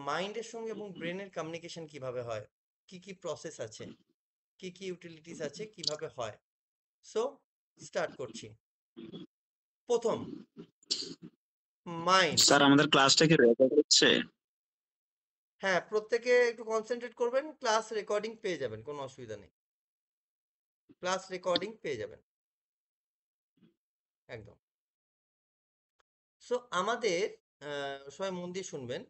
মাইন্ডের সঙ্গে এবং ব্রেনের কমিউনিকেশন কিভাবে হয়, কি কি প্রসেস আছে, কি কি ইউটিলিটিস আছে, কিভাবে হয়। সো স্টার্ট করছি। প্রথম, মাইন্ড। স্যার আমাদের ক্লাসটা কি রেকর্ড হচ্ছে? হ্যাঁ, প্রত্যেকে একটু কনসেন্ট্রেট করবেন, ক্লাস রেকর্ডিং পেয়ে যাবেন, কোনো অসুবিধা নেই, ক্লাস রেকর্ডিং পেয়ে যাবেন একদম। সো আমাদের সবাই মন দিয়ে শুনবেন।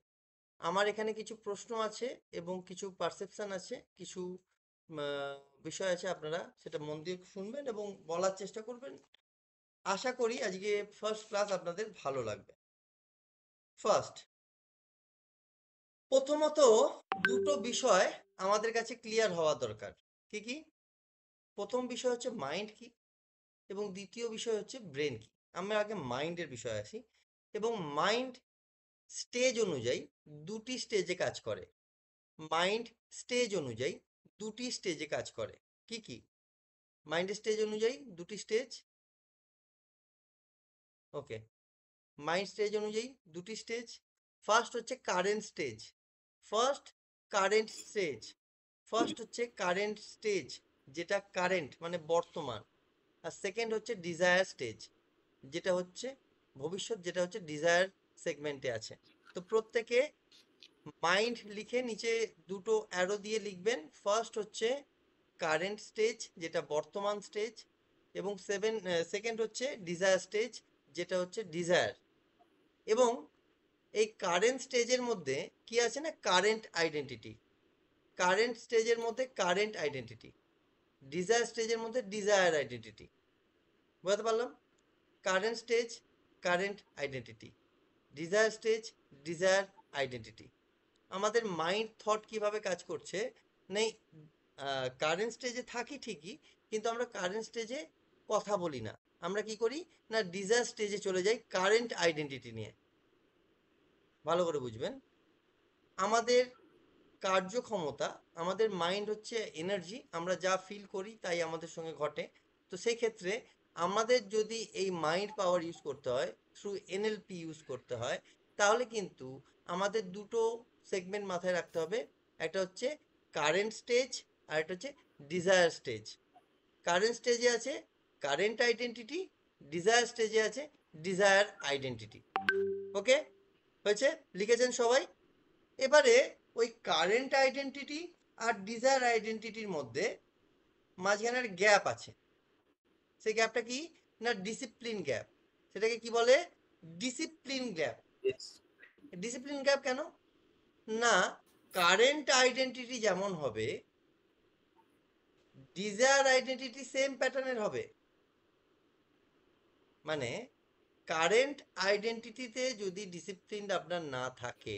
আমার এখানে কিছু প্রশ্ন আছে এবং কিছু পারসেপশন আছে, কিছু আহ, বিষয় আছে, আপনারা সেটা মন দিয়ে শুনবেন এবং বলার চেষ্টা করবেন। আশা করি আজকে ফার্স্ট ক্লাস আপনাদের ভালো লাগবে। ফার্স্ট, প্রথমত দুটো বিষয় আমাদের কাছে ক্লিয়ার হওয়া দরকার। কি কি? প্রথম বিষয় হচ্ছে মাইন্ড কি, এবং দ্বিতীয় বিষয় হচ্ছে ব্রেন কি। আমরা আগে মাইন্ডের বিষয়ে আসি। এবং মাইন্ড স্টেজ অনুযায়ী দুটি স্টেজে কাজ করে। মাইন্ড স্টেজ অনুযায়ী দুটি স্টেজে কাজ করে। কি কি? মাইন্ড স্টেজ অনুযায়ী দুটি স্টেজ। ওকে, মাইন্ড স্টেজ অনুযায়ী দুটি স্টেজ। ফার্স্ট হচ্ছে current stage. First current stage first হচ্ছে কারেন্ট স্টেজ, যেটা কারেন্ট মানে বর্তমান। আর সেকেন্ড হচ্ছে ডিজায়ার স্টেজ, যেটা হচ্ছে ভবিষ্যৎ, যেটা হচ্ছে ডিজায়ার সেগমেন্টে আছে। তো প্রত্যেকে মাইন্ড লিখে নিচে দুটো অ্যারো দিয়ে লিখবেন। ফার্স্ট হচ্ছে কারেন্ট স্টেজ, যেটা বর্তমান স্টেজ, এবং সেকেন্ড হচ্ছে ডিজায়ার স্টেজ, যেটা হচ্ছে ডিজায়ার। এবং এই কারেন্ট স্টেজের মধ্যে কি আছে না, কারেন্ট আইডেন্টিটি। কারেন্ট স্টেজের মধ্যে কারেন্ট আইডেন্টিটি, ডিজায়ার স্টেজের মধ্যে ডিজায়ার আইডেন্টিটি। বুঝতে পারলাম? Current stage current identity, desire stage desire identity. আমাদের মাইন্ড থট কিভাবে কাজ করছে, নেই কারেন্ট স্টেজে থাকি ঠিকই, কিন্তু আমরা কারেন্ট স্টেজে কথা বলি না। আমরা কি করি না, ডিজায়ার স্টেজে চলে যাই কারেন্ট আইডেন্টিটি নিয়ে। ভালো করে বুঝবেন, আমাদের কার্যক্ষমতা, আমাদের মাইন্ড হচ্ছে এনার্জি, আমরা যা ফিল করি তাই আমাদের সঙ্গে ঘটে। তো সেই ক্ষেত্রে আমাদের যদি এই মাইন্ড পাওয়ার ইউজ করতে হয়, থ্রু এনএলপি ইউজ করতে হয়, তাহলে কিন্তু আমাদের দুটো সেগমেন্ট মাথায় রাখতে হবে। একটা হচ্ছে কারেন্ট স্টেজ, আর একটা হচ্ছে ডিজায়ার স্টেজ। কারেন্ট স্টেজে আছে কারেন্ট আইডেন্টিটি, ডিজায়ার স্টেজে আছে ডিজায়ার আইডেন্টিটি। ওকে, হয়েছে? লিখেছেন সবাই? এবারে ওই কারেন্ট আইডেন্টিটি আর ডিজায়ার আইডেন্টিটির মধ্যে মাঝখানে একটা গ্যাপ আছে। সেই গ্যাপটা কি না, ডিসিপ্লিন গ্যাপ। সেটাকে কি বলে? Discipline gap. ডিসিপ্লিন গ্যাপ কেন না, কারেন্ট আইডেন্টিটি যেমন হবে, ডিজায়ার আইডেন্টিটি সেম প্যাটার্নের হবে। মানে কারেন্ট আইডেন্টিটিতে যদি ডিসিপ্লিন আপনার না থাকে,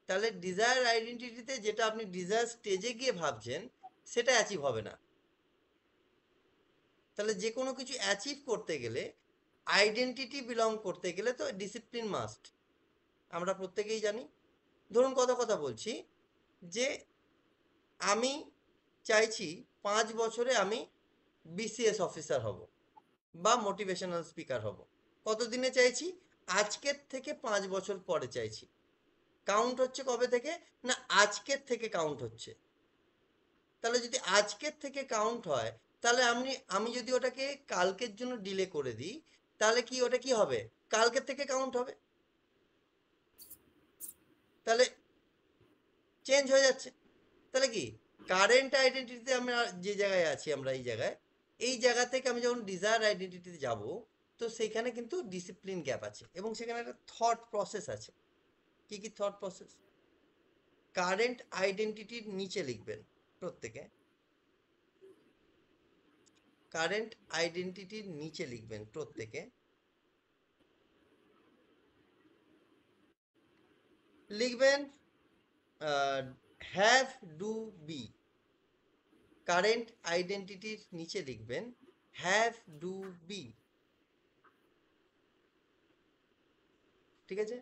তাহলে ডিজায়ার আইডেন্টিটিতে যেটা আপনি ডিজায়ার স্টেজে গিয়ে ভাবছেন, সেটা অ্যাচিভ হবে না। তাহলে যে কোনো কিছু অ্যাচিভ করতে গেলে, আইডেন্টিটি বিলং করতে গেলে তো ডিসিপ্লিন মাস্ট। আমরা প্রত্যেকেই জানি। ধরুন কথা কথা বলছি যে আমি চাইছি 5 বছরে আমি বিসিএস অফিসার হব বা মোটিভেশনাল স্পিকার হব। কতদিনে চাইছি? আজকের থেকে 5 বছর পরে চাইছি। কাউন্ট হচ্ছে কবে থেকে না, আজকের থেকে কাউন্ট হচ্ছে। তাহলে যদি আজকের থেকে কাউন্ট হয়, তাহলে আমি আমি যদি ওটাকে কালকের জন্য ডিলে করে দিই, তাহলে কি ওটা কি হবে? কালকের থেকে কাউন্ট হবে। তাহলে চেঞ্জ হয়ে যাচ্ছে। তাহলে কি, কারেন্ট আইডেন্টিটিতে আমরা যে জায়গায় আছি, আমরা এই জায়গায়, এই জায়গা থেকে আমি যখন ডিজায়ার আইডেন্টিটিতে যাব, তো সেখানে কিন্তু ডিসিপ্লিন গ্যাপ আছে এবং সেখানে একটা থট প্রসেস আছে। কি কি থট প্রসেস? কারেন্ট আইডেন্টিটির নিচে লিখবেন প্রত্যেকে, কারেন্ট আইডেন্টিটির নিচে লিখবেন প্রত্যেকে, লিখবেন হ্যাভ, ডু, বি। কারেন্ট আইডেন্টিটির নিচে লিখবেন হ্যাভ, ডু, বি। ঠিক আছে?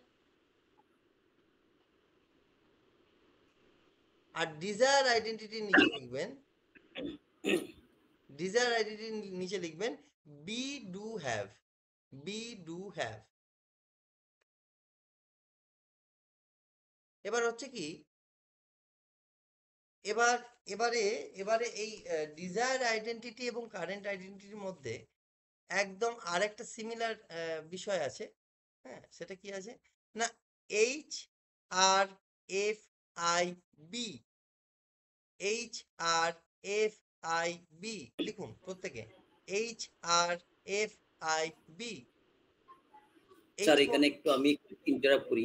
আর ডিজায়ার আইডেন্টিটির নিচে লিখবেন, ডিজায়ার আইডেন্টিটির নিচে লিখবেন be, do, have. Be, do, have. এবার হচ্ছে কি, এবার এবারে এবারে এই ডিজায়ার আইডেন্টিটি এবং কারেন্ট আইডেন্টিটির মধ্যে একদম আরেকটা সিমিলার বিষয় আছে। হ্যাঁ, সেটা কি আছে না, H R F I B, H R F I B লিখুন প্রত্যেকে, H R F I B. Sir H for, এখানে একটু আমি ইন্টারাপ্ট করি।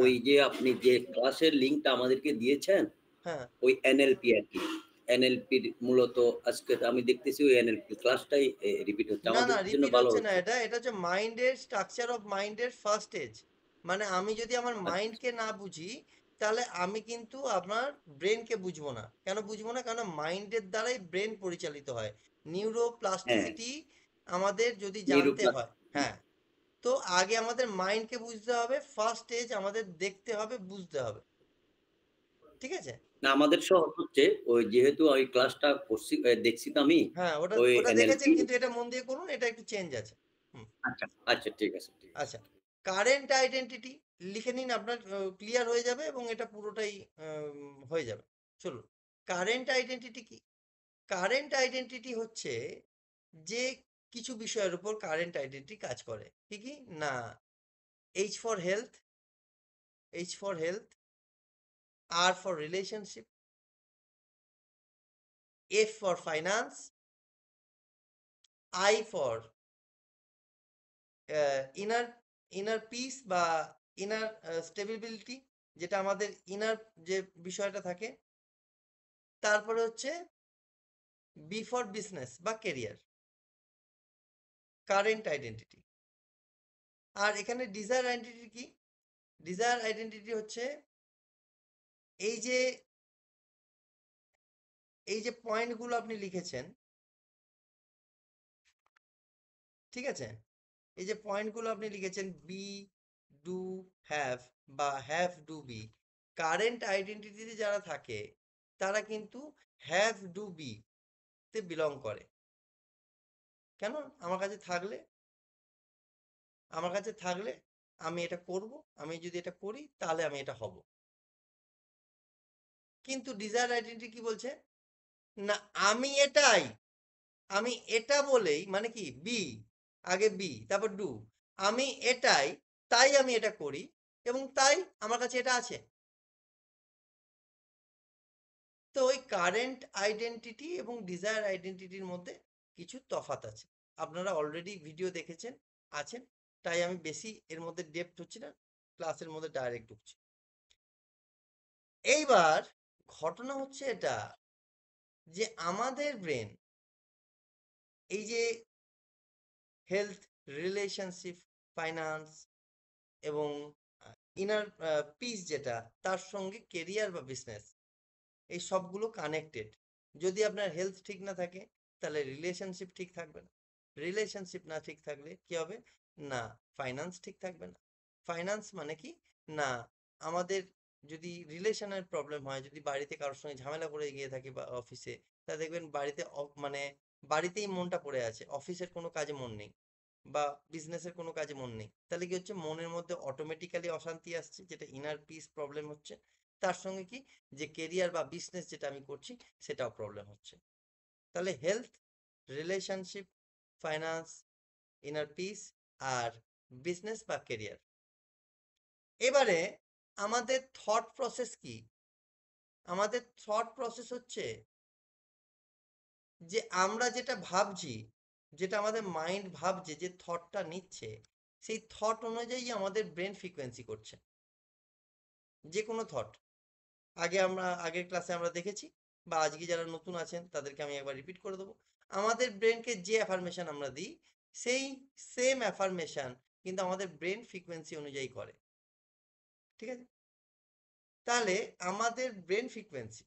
ওই হ্যাঁ যে আপনি যে ক্লাসের লিঙ্কটা আমাদেরকে দিয়েছেন, হ্যাঁ, ওই এনএলপি আরকি। এনএলপির মূলত আজকে আমি দেখতেছি ওই এনএলপি ক্লাসটাই রিপিট হচ্ছে। না আমাদের না জন্য রিপিট ভালো হচ্ছে না, হচ্ছে। এটা এটা হচ্ছে মাইন্ডের স্ট্রাকচার অফ মাইন্ডের ফার্স্ট স্টেজ। মানে আমি যদি আমার আচ্ছা, মাইন্ডকে না বুঝি, তাহলে আমি কিন্তু আপনার ব্রেনকে বুঝবো না। কেন বুঝবো না? কারণ মাইন্ডের দ্বারাই ব্রেন পরিচালিত হয়। হ্যাঁ, নিউরোপ্লাস্টিসিটি আমাদের যদি জানতে নিউরোপ্লাস হয়, হ্যাঁ, তো আগে আমাদের মাইন্ডকে বুঝতে হবে, ফার্স্ট স্টেজ আমাদের দেখতে হবে, বুঝতে হবে। ঠিক আছে? না আমাদের সহজ হচ্ছে ওই যেহেতু ওই ক্লাসটা করছি দেখছি তো আমি হ্যাঁ, ওটা ওই ওটা দেখেছেন, এনএলপি। কিন্তু এটা মন দিয়ে করুন, এটা একটু চেঞ্জ আছে। হুম। আচ্ছা, আচ্ছা ঠিক আছে, ঠিক আছে। আচ্ছা, কারেন্ট আইডেন্টিটি লিখে নিন, আপনার ক্লিয়ার হয়ে যাবে এবং এটা পুরোটাই হয়ে যাবে। চলুন, কারেন্ট আইডেন্টিটি কি? কারেন্ট আইডেন্টিটি হচ্ছে যে কিছু বিষয়ের উপর কারেন্ট আইডেন্টিটি কাজ করে। কি কি না, H for health, H for health, R for relationship, F for finance, I for inner inner peace বা ইনার স্টেবিলিটি, যেটা আমাদের ইনার যে বিষয়টা থাকে। তারপরে হচ্ছে বি ফর বিজনেস বা কেরিয়ার, কারেন্ট আইডেন্টিটি। আর এখানে ডিজায়ার আইডেন্টিটি কি? ডিজায়ার আইডেন্টিটি হচ্ছে এই যে এই যে পয়েন্টগুলো আপনি লিখেছেন, ঠিক আছে, এই যে পয়েন্টগুলো আপনি লিখেছেন, বি, ডু, হ্যাভ বা হ্যাভ ডু বি, কারেন্ট আইডেন্টিটিতে যারা থাকে তারা কিন্তু হ্যাভ ডু বি তে বিলং করে। কেন? আমার কাছে থাকলে, আমার কাছে থাকলে আমি এটা করব, আমি যদি এটা করি তাহলে আমি এটা হব। কিন্তু ডিজায়ার আইডেন্টিটি কি বলছে না, আমি এটাই, আমি এটা বলেই, মানে কি, বি, আগে বি তারপর ডু, আমি এটাই, তাই আমি এটা করি এবং তাই আমার কাছে এটা আছে। তো ওই কারেন্ট আইডেন্টিটি এবং ডিজায়ার আইডেন্টিটির মধ্যে কিছু তফাৎ আছে। আপনারা অলরেডি ভিডিও দেখেছেন, আছেন, তাই আমি বেশি এর মধ্যে ডেপথ হচ্ছি না, ক্লাসের মধ্যে ডাইরেক্ট ঢুকছি। এইবার ঘটনা হচ্ছে এটা, যে আমাদের ব্রেন এই যে হেলথ, রিলেশনশিপ, ফাইন্যান্স এবং ইনার পিস যেটা, তার সঙ্গে কেরিয়ার বা বিজনেস, এই সবগুলো কানেক্টেড। যদি আপনার হেলথ ঠিক না থাকে, তাহলে রিলেশনশিপ ঠিক থাকবে না। রিলেশনশিপ না ঠিক থাকলে কি হবে না, ফাইন্যান্স ঠিক থাকবে না। ফাইন্যান্স মানে কি না, আমাদের যদি রিলেশনের প্রবলেম হয়, যদি বাড়িতে কারোর সঙ্গে ঝামেলা করে গিয়ে থাকি বা অফিসে, তা দেখবেন বাড়িতে মানে বাড়িতেই মনটা পড়ে আছে, অফিসের কোনো কাজে মন নেই বা বিজনেসের কোনো কাজে মন নেই, তাহলে কি হচ্ছে, মনের মধ্যে অটোমেটিক্যালি অশান্তি আসছে, যেটা ইনার পিস প্রবলেম হচ্ছে। তার সঙ্গে কি, যে কেরিয়ার বা বিজনেস যেটা আমি করছি সেটাও প্রবলেম হচ্ছে। তাহলে health, relationship, finance, inner peace আর বিজনেস বা কেরিয়ার। এবারে আমাদের থট প্রসেস কি? আমাদের থট প্রসেস হচ্ছে যে আমরা যেটা ভাবছি, যেটা আমাদের মাইন্ড ভাবছে, যে থটটা নিচ্ছে, সেই থট অনুযায়ী আমাদের ব্রেন ফ্রিকোয়েন্সি করছে যে কোনো থট। আগের ক্লাসে আমরা দেখেছি, বা আজকে যারা নতুন আছেন তাদেরকে আমি একবার রিপিট করে দেবো। আমাদের ব্রেনকে যে অ্যাফার্মেশন আমরা দিই, সেই সেম অ্যাফার্মেশন কিন্তু আমাদের ব্রেন ফ্রিকোয়েন্সি অনুযায়ী করে। ঠিক আছে? তাহলে আমাদের ব্রেন ফ্রিকোয়েন্সি,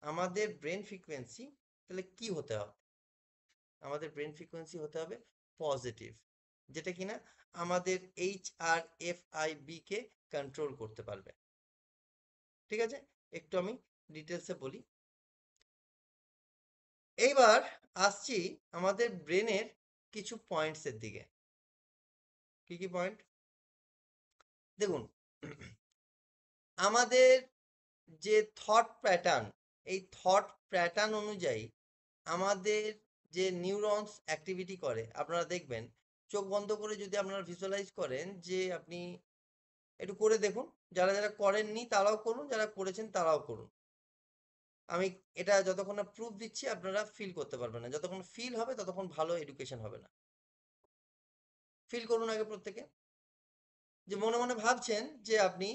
আমাদের ব্রেন ফ্রিকোয়েন্সি তাহলে কি হতে হবে? আমাদের ব্রেন ফ্রিকোয়েন্সি হতে হবে পজিটিভ, যেটা কিনা আমাদের H R F I B কে কন্ট্রোল করতে পারবে। ঠিক আছে, একটু আমি ডিটেলসে বলি। এইবার আসছি আমাদের ব্রেনের কিছু পয়েন্টসের দিকে। কি কি পয়েন্ট? দেখুন, আমাদের যে থট প্যাটার্ন, এই থট প্যাটার্ন অনুযায়ী আমাদের যে নিউরনস অ্যাক্টিভিটি করে, আপনারা দেখবেন চোখ বন্ধ করে যদি আপনারা ভিজুয়ালাইজ করেন, যে আপনি একটু করে দেখুন, যারা যারা করেননি তারাও করুন, যারা করেছেন তারাও করুন। আমি এটা যতক্ষণ না প্রুফ দিচ্ছি আপনারা ফিল করতে পারবেন না, যতক্ষণ ফিল হবে ততক্ষণ ভালো এডুকেশন হবে না। ফিল করুন আগে প্রত্যেকে, যে মনে মনে ভাবছেন যে আপনি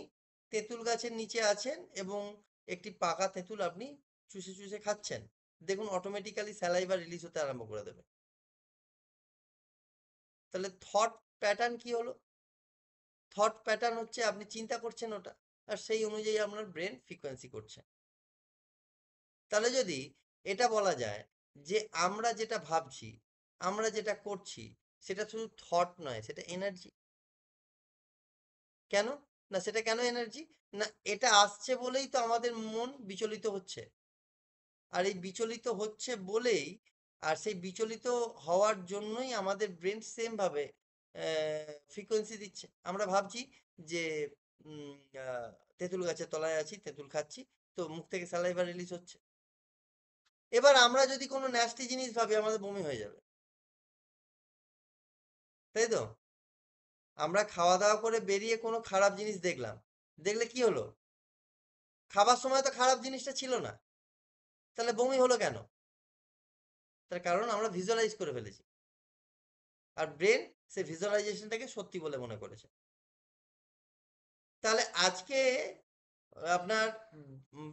তেঁতুল গাছের নিচে আছেন এবং একটি পাকা তেঁতুল আপনি চুষে চুষে খাচ্ছেন। দেখুন অটোমেটিক্যালি স্যালাইভা রিলিজ হতে আরম্ভ করে দেবে। তাহলে থট প্যাটার্ন কি হলো? থট প্যাটার্ন হচ্ছে আপনি চিন্তা করছেন ওটা, আর সেই অনুযায়ী আপনার ব্রেন ফ্রিকোয়েন্সি করছে। তাহলে যদি এটা বলা যায় যে আমরা যেটা ভাবছি, আমরা যেটা করছি, সেটা শুধু থট নয়, সেটা এনার্জি। কেন? না সেটা কেন এনার্জি? না এটা আসছে বলেই তো আমাদের মন বিচলিত হচ্ছে। আর এই বিচলিত হচ্ছে বলেই, আর সেই বিচলিত হওয়ার জন্যই আমাদের ব্রেন সেম ভাবে ফ্রিকোয়েন্সি দিচ্ছে। আমরা ভাবছি যে উম, আহ, তেঁতুল গাছের তলায় আছি, তেঁতুল খাচ্ছি, তো মুখ থেকে স্যালাইভা রিলিজ হচ্ছে। এবার আমরা যদি কোনো ন্যাস্টি জিনিস ভাবি, আমাদের বমি হয়ে যাবে, তাই তো? আমরা খাওয়া দাওয়া করে বেরিয়ে কোনো খারাপ জিনিস দেখলাম, দেখলে কি হলো? খাবার সময় তো খারাপ জিনিসটা ছিল না, তাহলে বমি হলো কেন? তার কারণ আমরা ভিজুয়ালাইজ করে ফেলেছি, আর ব্রেন সে ভিজুয়ালাইজেশনটাকে সত্যি বলে মনে করেছে। তাহলে আজকে আপনার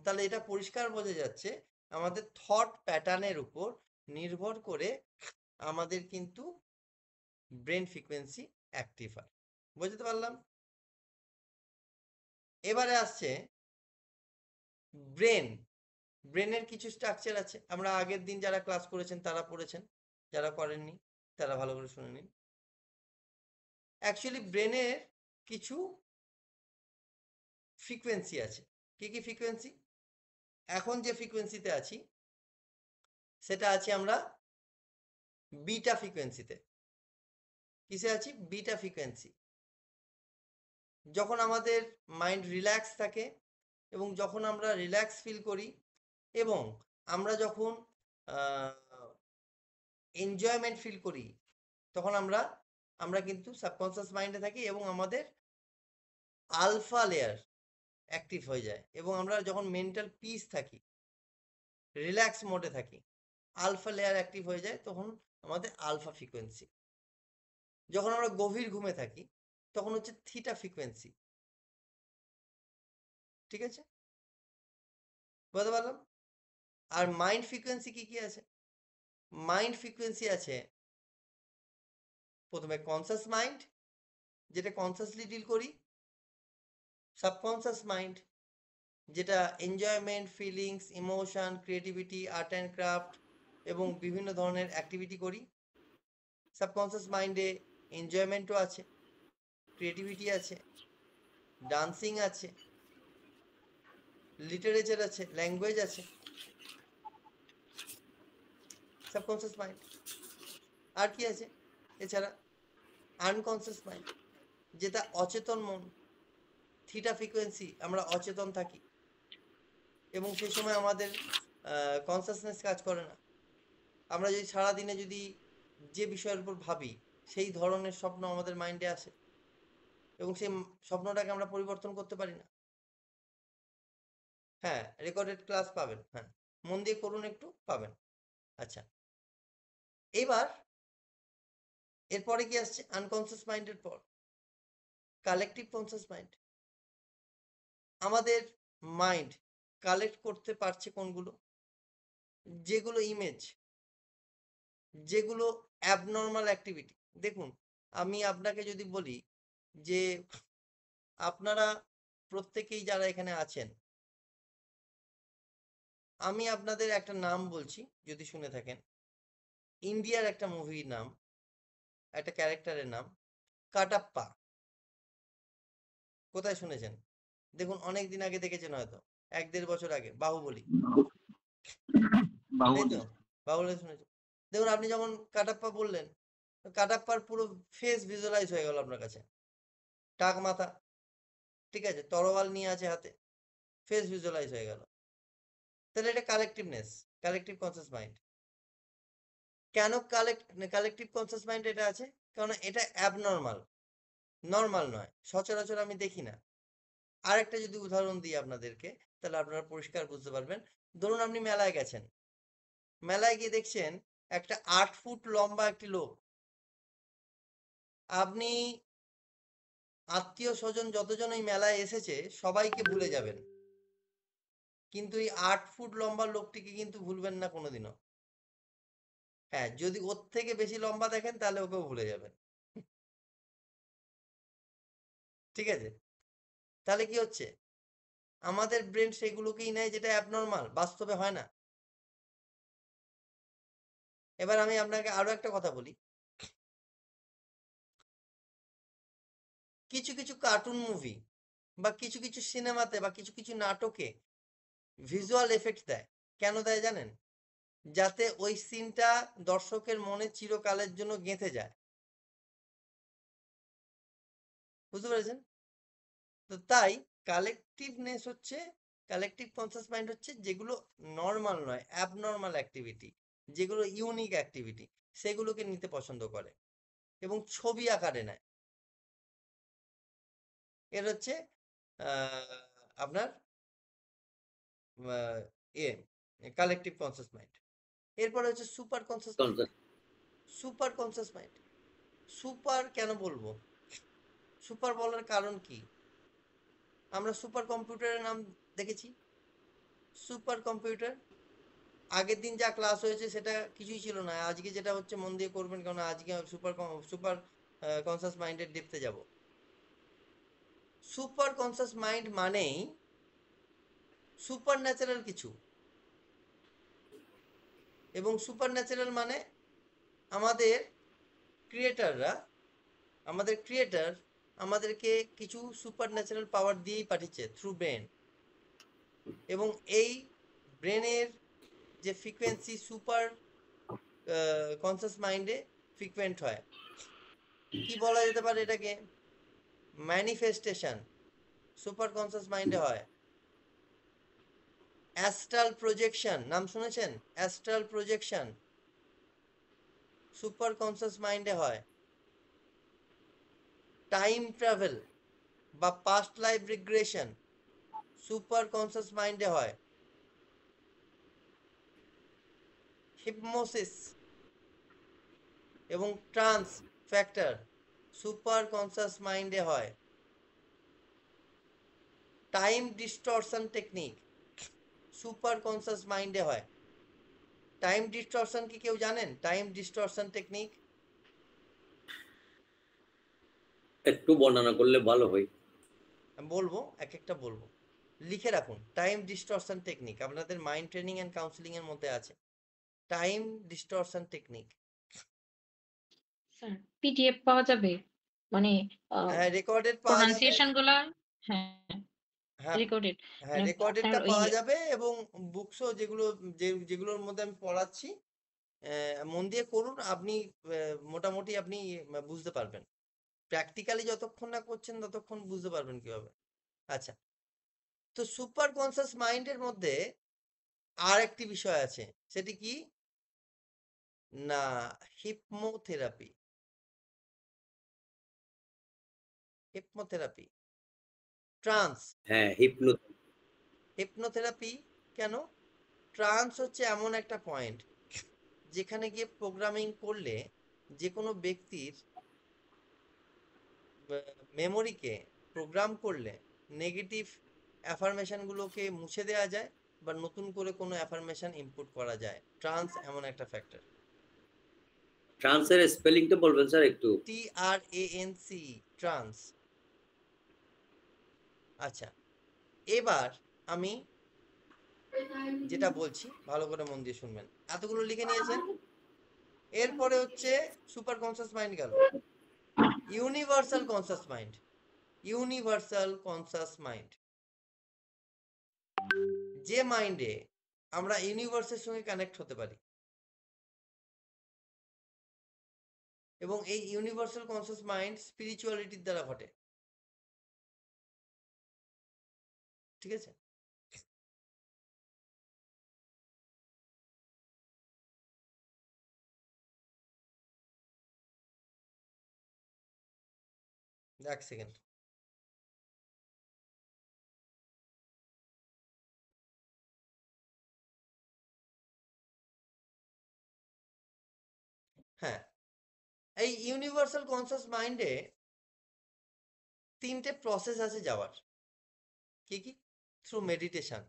তাহলে এটা পরিষ্কার বোঝা যাচ্ছে আমাদের থট প্যাটার্নের উপর নির্ভর করে আমাদের কিন্তু ব্রেন ফ্রিকোয়েন্সি অ্যাক্টিভ হয়। বুঝতে পারলাম? এবারে আসছে ব্রেন। ব্রেনের কিছু স্ট্রাকচার আছে, আমরা আগের দিন যারা ক্লাস করেছেন তারা পড়েছেন, যারা করেননি তারা ভালো করে শুনে নিন। অ্যাকচুয়ালি ব্রেনের কিছু ফ্রিকোয়েন্সি আছে। কি কি ফ্রিকোয়েন্সি? এখন যে ফ্রিকোয়েন্সিতে আছি সেটা আছি আমরা বিটা ফ্রিকোয়েন্সিতে। কিসে আছি? Beta frequency. যখন আমাদের মাইন্ড রিল্যাক্স থাকে এবং যখন আমরা রিল্যাক্স ফিল করি এবং আমরা যখন এনজয়মেন্ট ফিল করি, তখন আমরা কিন্তু সাবকনসিয়াস মাইন্ডে থাকি এবং আমাদের আলফা লেয়ার অ্যাক্টিভ হয়ে যায়, এবং আমরা যখন মেন্টাল পিস থাকি, রিল্যাক্স মোডে থাকি, আলফা লেয়ার অ্যাক্টিভ হয়ে যায়, তখন আমাদের আলফা ফ্রিকোয়েন্সি। যখন আমরা গভীর ঘুমে থাকি তখন হচ্ছে থিটা ফ্রিকোয়েন্সি। ঠিক আছে, বুঝতে পারলাম? আর মাইন্ড ফ্রিকোয়েন্সি কি কি আছে? মাইন্ড ফ্রিকোয়েন্সি আছে প্রথমে কনসাস মাইন্ড, যেটা কনসাসলি ডিল করি। সাবকনসাস মাইন্ড, যেটা enjoyment, feelings, emotion, creativity, art and craft এবং বিভিন্ন ধরনের অ্যাক্টিভিটি করি। সাবকনসিয়াস মাইন্ডে এনজয়মেন্টও আছে, ক্রিয়েটিভিটি আছে, ডান্সিং আছে, লিটারেচার আছে, ল্যাঙ্গুয়েজ আছে। Subconscious mind. আর কি আছে এছাড়া? আনকনসিয়াস মাইন্ড, যেটা অচেতন মন। থিটা ফ্রিকোয়েন্সি, আমরা অচেতন থাকি এবং সেই সময় আমাদের কনসাসনেস কাজ করে না। আমরা যদি সারাদিনে যদি যে বিষয়ের উপর ভাবি, সেই ধরনের স্বপ্ন আমাদের মাইন্ডে আসে এবং সেই স্বপ্নটাকে আমরা পরিবর্তন করতে পারি না। হ্যাঁ, রেকর্ডেড ক্লাস পাবেন, হ্যাঁ মন দিয়ে করুন, একটু পাবেন। আচ্ছা, এবার এরপরে কি আসছে? আনকনসিয়াস মাইন্ডের পর কালেকটিভ কনসিয়াস মাইন্ড। আমাদের মাইন্ড কালেক্ট করতে পারছে কোনগুলো? যেগুলো ইমেজ, যেগুলো অ্যাবনর্মাল অ্যাক্টিভিটি। দেখুন, আমি আপনাকে যদি বলি যে আপনারা প্রত্যেকেই যারা এখানে আছেন, আমি আপনাদের একটা নাম বলছি, যদি শুনে থাকেন। ইন্ডিয়ার একটা মুভির নাম, একটা ক্যারেক্টারের নাম কাটাপ্পা। কোথায় শুনেছেন? দেখুন, অনেক দিন আগে দেখেছেন হয়তো, 1-1.5 বছর আগে, বাহুবলী, তাই তো? বাহুবলী। বাহুবলী শুনেছেন। দেখুন, আপনি যখন কাটাপ্পা বললেন, কাটাপ্পার পুরো ফেস ভিজুয়ালাইজ হয়ে গেল আপনার কাছে। টাক মাথা, ঠিক আছে, তরোয়াল নিয়ে আছে হাতে, ফেস ভিজুয়ালাইজ হয়ে গেল। তাহলে এটা কালেকটিভনেস, কালেকটিভ কনসিয়াস মাইন্ড। কেন কালেকটিভ কনসিয়াস মাইন্ড এটা আছে? কারণ এটা অ্যাবনর্মাল, নর্মাল নয়, সচরাচর আমি দেখি না। আরেকটা যদি উদাহরণ দিই আপনাদেরকে, তাহলে আপনারা পরিষ্কার বুঝতে পারবেন। ধরুন আপনি মেলায় গেছেন, মেলায় গিয়ে দেখছেন একটা 8 ফুট লম্বা একটি লোক। আপনি আত্মীয় স্বজন যতজন এই মেলায় এসেছে সবাইকে ভুলে যাবেন, কিন্তু এই 8 ফুট লম্বা লোকটিকে কিন্তু ভুলবেন না কোনোদিনও। হ্যাঁ, যদি ওর থেকে বেশি লম্বা দেখেন তাহলে ওকেও ভুলে যাবেন। ঠিক আছে? তাহলে কি হচ্ছে? আমাদের ব্রেন সেগুলোকেই নেয় যেটা অ্যাবনর্মাল, বাস্তবে হয় না। এবার আমি আপনাকে আরো একটা কথা বলি। কিছু কিছু কার্টুন মুভি বা কিছু কিছু সিনেমাতে বা কিছু কিছু নাটকে ভিজুয়াল এফেক্ট দেয়। কেন দেয় জানেন? যাতে ওই সিনটা দর্শকের মনে চিরকালের জন্য গেঁথে যায়। বুঝতে পেরেছেন? তো তাই কালেকটিভনেস হচ্ছে, কালেকটিভ কনসিয়াস মাইন্ড হচ্ছে যেগুলো নর্মাল নয়, অ্যাবনর্মাল অ্যাক্টিভিটি, যেগুলো ইউনিক অ্যাক্টিভিটি, সেগুলোকে নিতে পছন্দ করে এবং ছবি আকারে নেয়। এর হচ্ছে আপনার এ কালেকটিভ কনসিয়াস মাইন্ড। এরপরে হচ্ছে super conscious mind. Super conscious mind, super কেন বলবো? সুপার বলার কারণ কি? আমরা সুপার কম্পিউটারের নাম দেখেছি। সুপার কম্পিউটার, আগের দিন যা ক্লাস হয়েছে সেটা কিছুই ছিল না, আজকে যেটা হচ্ছে মন দিয়ে করবেন, কারণ আজকে সুপার কনসিয়াস মাইন্ডের ডেপথে যাব। সুপার কনসিয়াস মাইন্ড মানেই সুপার ন্যাচারাল কিছু, এবং সুপার ন্যাচারাল মানে আমাদের ক্রিয়েটাররা, আমাদের ক্রিয়েটার আমাদেরকে কিছু সুপার ন্যাচারাল পাওয়ার দিয়েই পাঠিয়েছে থ্রু ব্রেন। এবং এই ব্রেনের যে ফ্রিকোয়েন্সি সুপার কনসিয়াস মাইন্ডে ফ্রিকোয়েন্ট হয়। কি বলা যেতে পারে এটাকে? ম্যানিফেস্টেশন সুপার কনসিয়াস মাইন্ডে হয়। অ্যাস্ট্রাল প্রজেকশন নাম শুনেছেন? অ্যাস্ট্রাল প্রজেকশন সুপার কনসিয়াস মাইন্ডে হয়। টাইম ট্রাভেল বা past life regression super conscious মাইন্ডে হয়। হিপনোসিস এবং ট্রান্স ফ্যাক্টর সুপার কনসিয়াস মাইন্ডে হয়। Time distortion technique super conscious মাইন্ডে হয়। টাইম ডিস্টরশন কি কেউ জানেন? টাইম ডিস্টরশন টেকনিক একটু বর্ণনা করলে ভালো হয়। আমি বলবো, এক একটা বলবো, লিখে রাখুন। টাইম ডিস্টরশন টেকনিক আপনাদের মাইন্ড ট্রেনিং অ্যান্ড কাউন্সিলিং এর মধ্যে আছে। Time distortion technique. Sir PDF পাওয়া যাবে? মানে হ্যাঁ, রেকর্ডেড পাওয়া যাবে। প্রোনাউন্সিয়েশন গুলা? হ্যাঁ, হ্যাঁ, রেকর্ডেড। হ্যাঁ, মানে রেকর্ডেডটা আপনার ওই পাওয়া যাবে এবং বুকসও যেগুলো যেগুলোর মধ্যে আমি পড়াচ্ছি মন দিয়ে করুন, আপনি মোটামুটি আপনি বুঝতে পারবেন। প্র্যাকটিক্যালি যতক্ষণ না করছেন ততক্ষণ বুঝতে পারবেন কিভাবে। আচ্ছা, তো সুপার কনসিয়াস মাইন্ডের মধ্যে আর একটি বিষয় আছে, সেটি কি না? হিপনোথেরাপি। Hypnotherapy, trans. হ্যাঁ, হিপনোথেরাপি কেন? ট্রান্স হচ্ছে এমন একটা পয়েন্ট যেখানে গিয়ে প্রোগ্রামিং করলে যে কোনো ব্যক্তির মেমোরিকে প্রোগ্রাম করলে নেগেটিভ অ্যাফার্মেশনগুলোকে মুছে দেওয়া যায় বা নতুন করে কোনো অ্যাফার্মেশন ইনপুট করা যায়। ট্রান্স এমন একটা ফ্যাক্টর। ট্রান্সের স্পেলিংটা বলবেন স্যার একটু? TRANC, trans. আচ্ছা, এবার আমি যেটা বলছি ভালো করে মন দিয়ে শুনবেন। এতগুলো লিখে নিয়েছেন? এরপরে হচ্ছে সুপার কনসিয়াস মাইন্ড গেল। Universal conscious mind. Universal conscious mind, যে মাইন্ডে আমরা ইউনিভার্সের সঙ্গে কানেক্ট হতে পারি। এবং এই ইউনিভার্সাল কনসিয়াস মাইন্ড স্পিরিচুয়ালিটির দ্বারা ঘটে। ঠিক আছে? এক সেকেন্ড। হ্যাঁ, এই ইউনিভার্সাল কনসাস মাইন্ডে 3টে প্রসেস আছে যাওয়ার। কি কি? থ্রু মেডিটেশন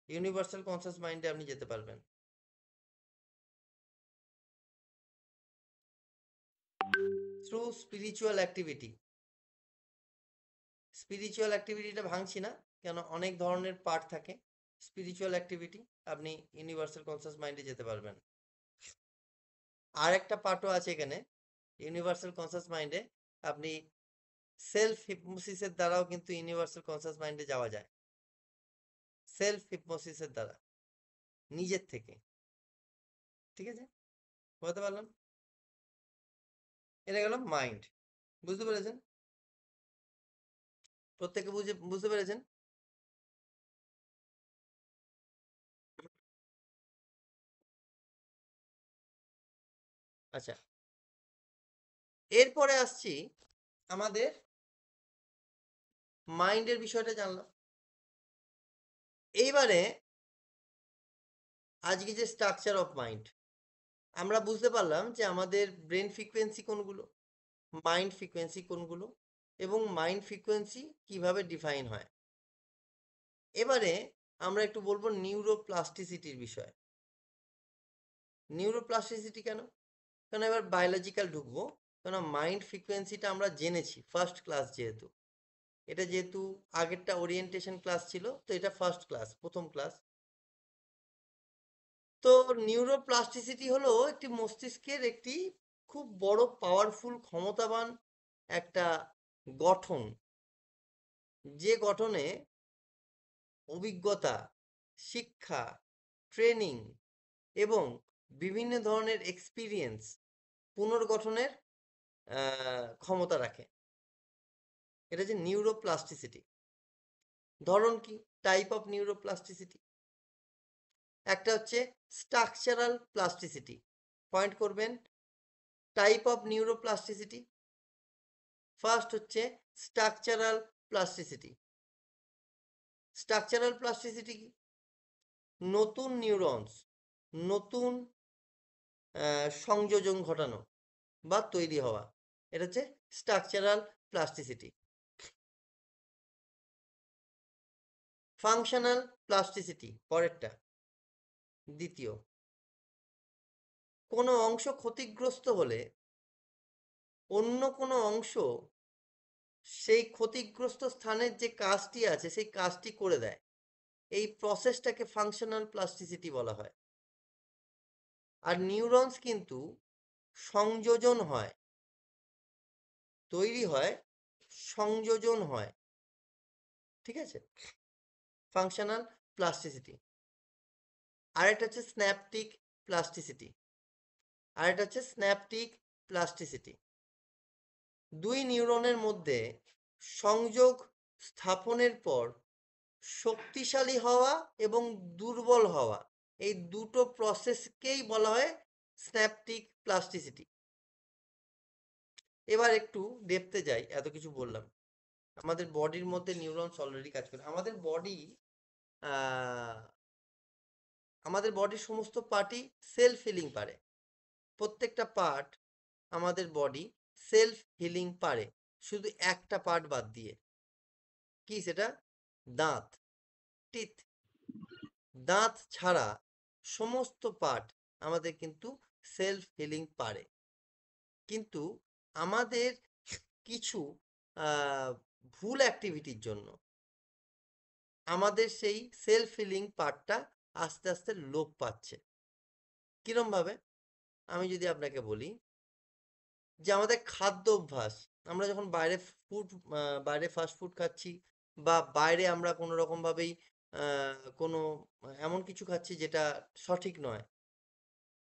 ইউনিভার্সাল কনসাস মাইন্ডে আপনি যেতে পারবেন। Through spiritual activity. স্পিরিচুয়াল অ্যাক্টিভিটিটা ভাঙছি না, কেন অনেক ধরনের পার্ট থাকে। স্পিরিচুয়াল অ্যাক্টিভিটি আপনি ইউনিভার্সাল কনসাস মাইন্ডে যেতে পারবেন। আর একটা পার্টও আছে এখানে ইউনিভার্সাল কনসাস মাইন্ডে, আপনি সেলফ হিপনোসিসের দ্বারাও কিন্তু ইউনিভার্সাল কনসাস মাইন্ডে যাওয়া যায়। সেলফ হিপনোসিসের দ্বারা, নিজের থেকে। ঠিক আছে, বলতে পারলাম? এটা গেল মাইন্ড। বুঝতে পেরেছেন? প্রত্যেকে বুঝতে পেরেছেন? আচ্ছা, এরপরে আসছি আমাদের মাইন্ডের বিষয়টা জানলাম। এইবারে আজকে যে স্ট্রাকচার অফ মাইন্ড, আমরা বুঝতে পারলাম যে আমাদের ব্রেন ফ্রিকোয়েন্সি কোনগুলো, মাইন্ড ফ্রিকোয়েন্সি কোনগুলো, এবং মাইন্ড ফ্রিকোয়েন্সি কিভাবে ডিফাইন হয়। এবারে আমরা একটু বলবো নিউরোপ্লাস্টিসিটির বিষয়ে। নিউরোপ্লাস্টিসিটি কেন? কারণ এবার বায়োলজিক্যাল ঢুকবো, কেন মাইন্ড ফ্রিকোয়েন্সিটা আমরা জেনেছি ফার্স্ট ক্লাস, যেহেতু এটা যেহেতু আগেরটা ওরিয়েন্টেশন ক্লাস ছিল, তো এটা ফার্স্ট ক্লাস, প্রথম ক্লাস। তো নিউরোপ্লাস্টিসিটি হলো একটি মস্তিষ্কের একটি খুব বড় পাওয়ারফুল ক্ষমতাবান একটা গঠন, যে গঠনে অভিজ্ঞতা, শিক্ষা, ট্রেনিং এবং বিভিন্ন ধরনের এক্সপিরিয়েন্স পুনর্গঠনের ক্ষমতা রাখে। এটা যে নিউরোপ্লাস্টিসিটি। ধরন কি, টাইপ অফ নিউরোপ্লাস্টিসিটি? একটা হচ্ছে স্ট্রাকচারাল প্লাস্টিসিটি। পয়েন্ট করবেন, টাইপ অফ নিউরোপ্লাস্টিসিটি। ফার্স্ট হচ্ছে স্ট্রাকচারাল প্লাস্টিসিটি। স্ট্রাকচারাল প্লাস্টিসিটি কি? নতুন নিউরনস, নতুন সংযোজন ঘটানো বা তৈরি হওয়া, এটা হচ্ছে স্ট্রাকচারাল প্লাস্টিসিটি। ফাংশনাল প্লাস্টিসিটি পরেরটা, দ্বিতীয়। কোনো অংশ ক্ষতিগ্রস্ত হলে অন্য কোনো অংশ সেই ক্ষতিগ্রস্ত স্থানের যে কাজটি আছে সেই কাজটি করে দেয়। এই প্রসেসটাকে ফাংশনাল প্লাস্টিসিটি বলা হয়। আর নিউরনস কিন্তু সংযোজন হয়, তৈরি হয়, সংযোজন হয়। ঠিক আছে, ফাংশনাল প্লাস্টিসিটি। আরেকটা হচ্ছে স্ন্যাপটিক প্লাস্টিসিটি। আরেকটা হচ্ছে স্ন্যাপটিক প্লাস্টিসিটি। দুই নিউরনের মধ্যে সংযোগ স্থাপনের পর শক্তিশালী হওয়া এবং দুর্বল হওয়া, এই দুটো প্রসেসকেই বলা হয় স্ন্যাপটিক প্লাস্টিসিটি। এবার একটু ডেপথে যাই, এত কিছু বললাম। আমাদের বডির মধ্যে নিউরনস অলরেডি কাজ করে। আমাদের বডির সমস্ত পার্টই সেলফ হিলিং পারে। প্রত্যেকটা পার্ট আমাদের বডি সেলফ হিলিং পারে, শুধু একটা পার্ট বাদ দিয়ে। কি সেটা? দাঁত, টিথ। দাঁত ছাড়া সমস্ত পার্ট আমাদের কিন্তু সেলফ হিলিং পারে। কিন্তু আমাদের কিছু ভুল অ্যাক্টিভিটির জন্য আমাদের সেই সেলফ হিলিং পার্টটা আস্তে আস্তে লোপ পাচ্ছে। কিরম ভাবে? আমি যদি আপনাকে বলি যে আমাদের খাদ্য অভ্যাস, আমরা যখন বাইরে ফাস্ট ফুড খাচ্ছি, বা বাইরে আমরা কোনো রকমভাবেই কোনো এমন কিছু খাচ্ছি যেটা সঠিক নয়,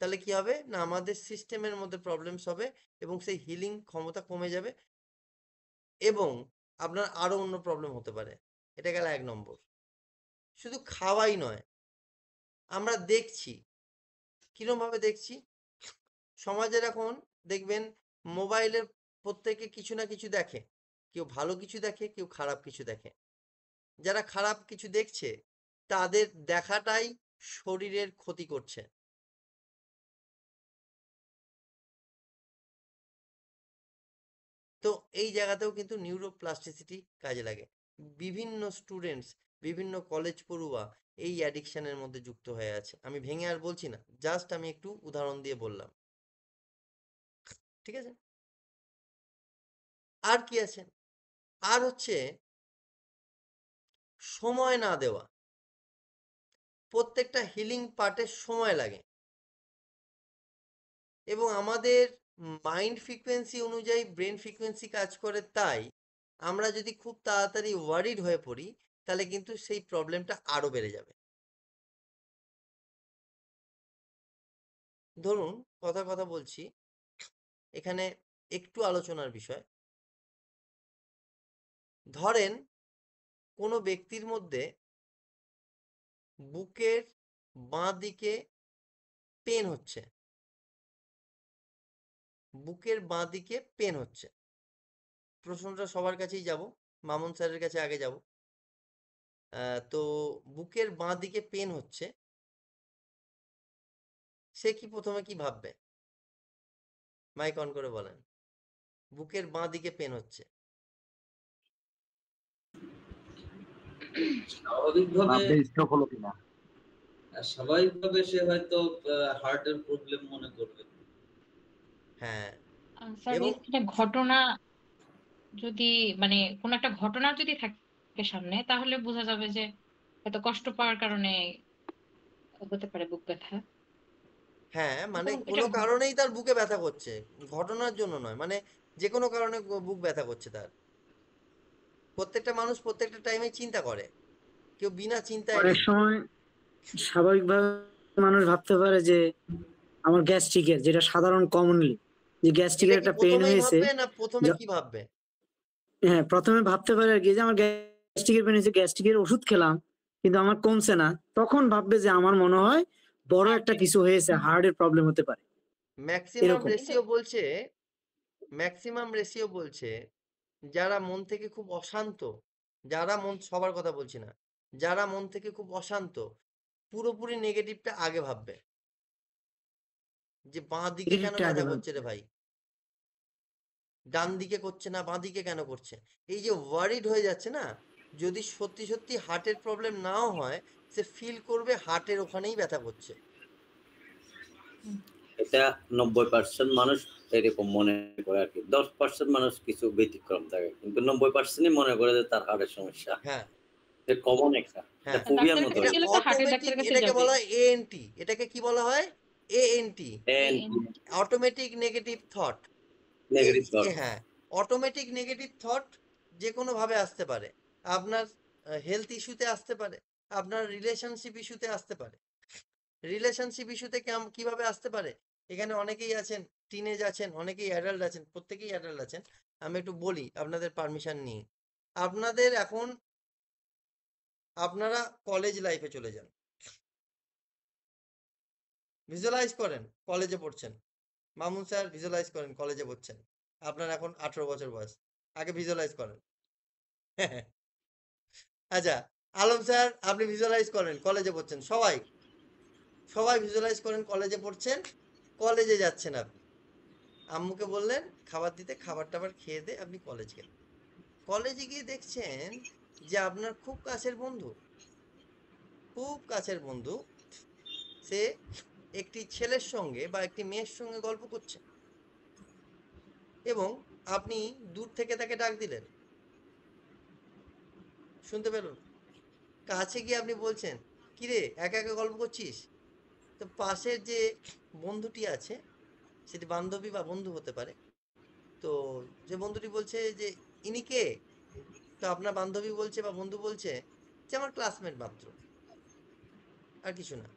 তাহলে কি হবে না, আমাদের সিস্টেমের মধ্যে প্রবলেমস হবে এবং সেই হিলিং ক্ষমতা কমে যাবে, এবং আপনার আরো অন্য প্রবলেম হতে পারে। এটা গেল 1 নম্বর। শুধু খাওয়াই নয়, আমরা দেখছি, কিরম ভাবে দেখছি, সমাজের এখন দেখবেন মোবাইলের প্রত্যেকে কিছু না কিছু দেখে, কেউ ভালো কিছু দেখে, কেউ খারাপ কিছু দেখে। যারা খারাপ কিছু দেখছে তাদের দেখাটাই শরীরের ক্ষতি করছে। তো এই জায়গাতেও কিন্তু নিউরোপ্লাস্টিসিটি কাজে লাগে। বিভিন্ন স্টুডেন্টস, বিভিন্ন কলেজ পড়ুয়া এই অ্যাডিকশনের মধ্যে যুক্ত হয়ে আছে। আমি ভেঙে আর বলছি না, জাস্ট আমি একটু উদাহরণ দিয়ে বললাম। ঠিক আছে, আর কি আছে? আর হচ্ছে সময় না দেওয়া। প্রত্যেকটা হিলিং পার্টের সময় লাগে, এবং আমাদের মাইন্ড ফ্রিকোয়েন্সি অনুযায়ী ব্রেন ফ্রিকোয়েন্সি কাজ করে। তাই আমরা যদি খুব তাড়াতাড়ি ওয়ারিড হয়ে পড়ি তাহলে কিন্তু সেই প্রবলেমটা আরো বেড়ে যাবে। ধরুন, কথা কথা বলছি, এখানে একটু আলোচনার বিষয়। ধরেন কোনো ব্যক্তির মধ্যে বুকের বাঁ দিকে পেন হচ্ছে, বুকের বাঁ দিকে পেন হচ্ছে। প্রশ্নটা সবার কাছেই যাব, মামুন স্যারের কাছে আগে যাব। তো বুকের বাঁ দিকে পেন হচ্ছে, সে কি প্রথমে কি ভাববে? মাইক অন করে বলেন। বুকের বাঁ দিকে পেন হচ্ছে, স্বাভাবিকভাবে স্ট্রোক হলো কিনা। স্বাভাবিকভাবে সে হয়তো হার্টের প্রবলেম মনে করবে। হ্যাঁ। স্যার এবং এটা ঘটনা যদি মানে কোন একটা ঘটনা যদি থাকে সামনে, তাহলে বোঝা যাবে যে হয়তো কষ্ট পাওয়ার কারণে হতে পারে বুক ব্যথা। হ্যাঁ, মানে এবং এটা কোনো কারণেই তার বুকে ব্যথা করছে, ঘটনার জন্য নয়, মানে যে কোনো কারণে বুক ব্যথা করছে তার। প্রত্যেকটা মানুষ প্রত্যেকটা টাইমে চিন্তা করে, কেউ বিনা চিন্তায় অনেক নেই। সময় স্বাভাবিকভাবে মানুষ ভাবতে পারে যে আমার গ্যাস্ট্রিকের, যেটা সাধারণ কমনলি যে এটা গ্যাস্ট্রিকের কি একটা পেন প্রথমেই হয়েছে। ভাববে না প্রথমে কি ভাববে? হ্যাঁ, প্রথমে ভাবতে পারে আর কি যে আমার গ্যাস্ট্রিকের পেন হয়েছে, গ্যাস্ট্রিকের ওষুধ খেলাম কিন্তু আমার কমছে না, তখন ভাববে যে আমার মনে হয় বড় একটা কিছু হয়েছে, হার্টের প্রবলেম হতে পারে ম্যাক্সিমাম এরকম। রেশিও বলছে, ম্যাক্সিমাম রেশিও বলছে যারা মন থেকে খুব অশান্ত, যারা মন, সবার কথা বলছি না, যারা মন থেকে খুব অশান্ত পুরোপুরি নেগেটিভটা আগে ভাববে, যে বাঁ দিকে কেন নেগেটিভটা আগে ব্যথা ভাববে। করছে রে ভাই, ডান দিকে করছে না, বাঁ দিকে কেন করছে। এই যে ওয়ারিড হয়ে যাচ্ছে না, যদি সত্যি সত্যি হার্টের প্রবলেম নাও হয়, সে ফিল করবে হার্টের ওখানেই ব্যথা করছে। এটা 90% মানুষ এরকম মনে করে আর কি। 10% মানুষ কিছু ব্যতিক্রম থাকে, কিন্তু 90%ই মনে করে যে তার হার্টের সমস্যা। হ্যাঁ, এটা কমন একটা, এটা হ্যাঁ, ফোবিয়ার ডাক্তারের মতো কাছে এটা হয়ে গেলে গেছে। তো হার্টের অটোমেটিক, ডাক্তারের কাছে এটাকে যাবে। বলা হয় এএনটি। এটাকে কি বলা হয়? এএনটি, অটোমেটিক নেগেটিভ থট। এই নেগেটিভ থট। হ্যাঁ, অটোমেটিক নেগেটিভ থট যে কোনো ভাবে আসতে পারে। আপনার হেলথ ইস্যুতে আসতে পারে, আপনার রিলেশনশিপ ইস্যুতে আসতে পারে। রিলেশনশিপ ইস্যুতে কিভাবে আসতে পারে? এখানে অনেকেই আছেন, টিনেজ আছেন, অনেকেই অ্যাডাল্ট আছেন, প্রত্যেকেই অ্যাডাল্ট আছেন। আমি একটু বলি আপনাদের পারমিশন নিয়ে। আপনাদের এখন, আপনারা কলেজ লাইফে চলে যান, ভিজুয়ালাইজ করেন কলেজে পড়ছেন। মামুন স্যার ভিজুয়ালাইজ করেন কলেজে পড়ছেন, আপনার এখন 18 বছর বয়স। আগে ভিজুয়ালাইজ করেন। আচ্ছা, আলম স্যার আপনি ভিজুয়ালাইজ করেন কলেজে পড়ছেন। সবাই সবাই ভিজুয়ালাইজ করেন কলেজে পড়ছেন, কলেজে যাচ্ছেন আপনি। আম্মুকে বললেন খাবার দিতে, খাবার টাবার খেয়ে দিয়ে আপনি কলেজ গেলেন। কলেজে গিয়ে দেখছেন যে আপনার খুব কাছের বন্ধু, খুব কাছের বন্ধু, সে একটি ছেলের সঙ্গে বা একটি মেয়ের সঙ্গে গল্প করছে, এবং আপনি দূর থেকে তাকে ডাক দিলেন, শুনতে পেলেন। কাছে গিয়ে আপনি বলছেন, কিরে একা একা গল্প করছিস? তো পাশের যে বন্ধুটি আছে, সেটি বান্ধবী বা বন্ধু হতে পারে, তো যে বন্ধুটি বলছে যে ইনি কে? তো আপনার বান্ধবী বলছে বা বন্ধু বলছে যে আমার ক্লাসমেট মাত্র, আর কিছু না।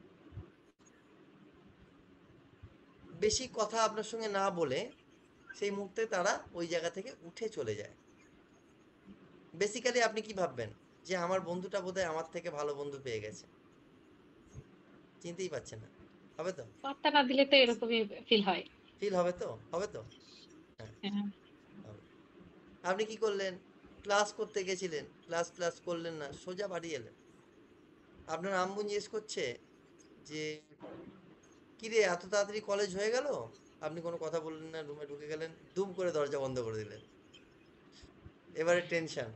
বেশি কথা আপনার সঙ্গে না বলে সেই মুহূর্তে তারা ওই জায়গা থেকে উঠে চলে যায়। বেসিক্যালি আপনি কি ভাববেন? যে আমার বন্ধুটা বোধহয় আমার থেকে ভালো বন্ধু পেয়ে গেছে। চিনতেই পারছেন না, হবে তো? পাত্তা না দিলে তো এরকমই ফিল হয়। ফিল হবে তো, হবে তো? হ্যাঁ। হ্যাঁ। আপনি কি করলেন? ক্লাস করতে গেছিলেন, ক্লাস করলেন না, সোজা বাড়ি এলেন। আপনার আম্মু জিজ্ঞেস করছে যে কিরে এত তাড়াতাড়ি কলেজ হয়ে গেল? আপনি কোনো কথা বললেন না, রুমে ঢুকে গেলেন, দুম করে দরজা বন্ধ করে দিলেন। এবারে টেনশন,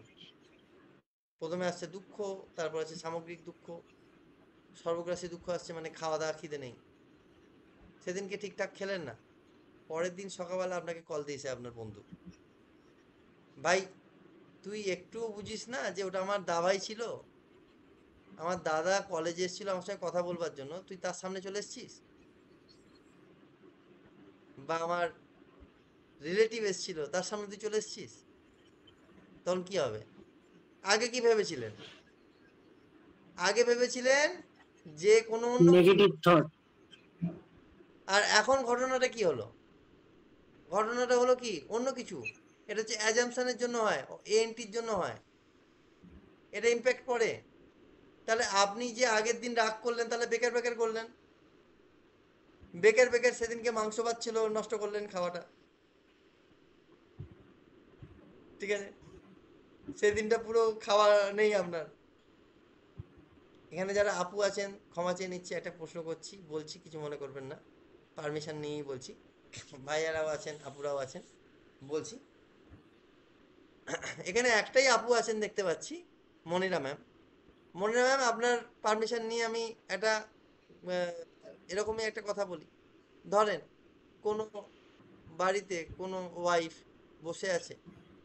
প্রথমে আসছে দুঃখ, তারপর আছে সামগ্রিক দুঃখ, সর্বগ্রাসী দুঃখ আসছে, মানে খাওয়া দাওয়া খিদে নেই, সেদিনকে ঠিকঠাক খেলেন না। পরের দিন সকালবেলা আপনাকে কল দিয়েছে আপনার বন্ধু, ভাই তুই একটুও বুঝিস না যে ওটা আমার দাভাই ছিল, আমার দাদা কলেজে এসেছিল আমার সঙ্গে কথা বলবার জন্য, তুই তার সামনে চলে এসেছিস। বা আমার রিলেটিভ এসেছিল, তার সামনে তুই চলে এসেছিস, তখন কি হবে? আগে কি ভেবেছিলেন? আগে ভেবেছিলেন যে কোনো অন্য কিছু। Negative thought. আর এখন ঘটনাটা কি হলো? ঘটনাটা হলো কি অন্য কিছু। এটা হচ্ছে অ্যাজাম্পশনের জন্য হয়, এএনটির জন্য হয়, এটা ইম্প্যাক্ট পড়ে। তাহলে আপনি যে আগের দিন রাগ করলেন, তাহলে বেকার বেকার করলেন, বেকার বেকার সেদিনকে মাংস ভাত ছিল নষ্ট করলেন খাওয়াটা, ঠিক আছে? সেদিনটা পুরো খাওয়া নেই আপনার। এখানে যারা আপু আছেন ক্ষমা চেয়ে নিচ্ছি, একটা প্রশ্ন করছি, বলছি, কিছু মনে করবেন না, পারমিশন নিয়েই বলছি। ভাইয়ারাও আছেন, আপুরাও আছেন, বলছি। এখানে একটাই আপু আছেন দেখতে পাচ্ছি, মনিরা ম্যাম। মনিরা ম্যাম, আপনার পারমিশন নিয়ে আমি একটা এরকমই একটা কথা বলি। ধরেন কোনো বাড়িতে কোনো ওয়াইফ বসে আছে,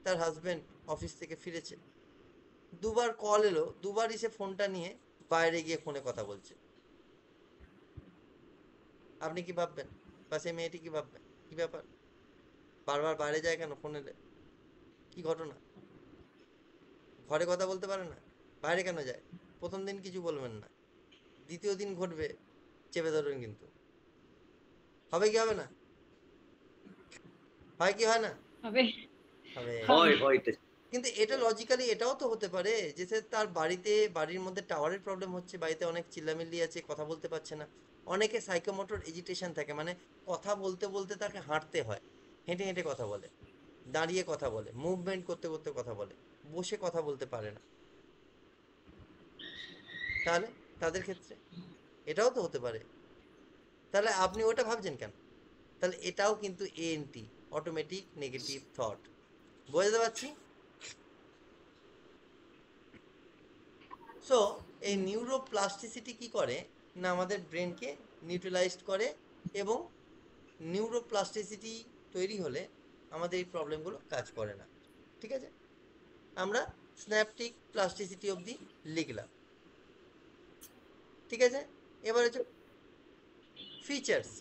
তার হাজবেন্ড অফিস থেকে ফিরেছে, দুবার কল এলো, দুবারই সে ফোনটা নিয়ে বাইরে গিয়ে ফোনে কথা বলছে। আপনি কি ভাববেন? বা সেই মেয়েটি কি ভাববে? কি ব্যাপার, বারবার বাইরে যায় কেন ফোন এলে? কি ঘটনা? ঘরে কথা বলতে পারে না, বাইরে কেন যায়? প্রথম দিন কিছু বলবেন না, দ্বিতীয় দিন ঘটবে, চেপে ধরবেন। কিন্তু হবে কি হবে না? হয় কি হয় না? হবে হবে। হবে হয় কিন্তু এটা লজিক্যালি এটাও তো হতে পারে যে সে তার বাড়িতে, বাড়ির মধ্যে টাওয়ারের প্রবলেম হচ্ছে, বাড়িতে অনেক চিল্লামিল্লি আছে, কথা বলতে পারছে না। অনেকে সাইকোমোটর এজিটেশন থাকে, মানে কথা বলতে বলতে তাকে হাঁটতে হয়, হেঁটে হেঁটে কথা বলে, দাঁড়িয়ে কথা বলে, মুভমেন্ট করতে করতে কথা বলে, বসে কথা বলতে পারে না। তাহলে তাদের ক্ষেত্রে এটাও তো হতে পারে। তাহলে আপনি ওটা ভাবছেন কেন? তাহলে এটাও কিন্তু এএনটি, অটোমেটিক নেগেটিভ থট। বুঝতে পারছি? সো এই নিউরোপ্লাস্টিসিটি কি করে না, আমাদের ব্রেনকে নিউট্রালাইজড করে, এবং নিউরোপ্লাস্টিসিটি তৈরি হলে আমাদের এই প্রবলেমগুলো কাজ করে না। ঠিক আছে, আমরা স্ন্যাপটিক প্লাস্টিসিটি অবধি লিখলাম। ঠিক আছে, এবার হচ্ছে ফিচার্স,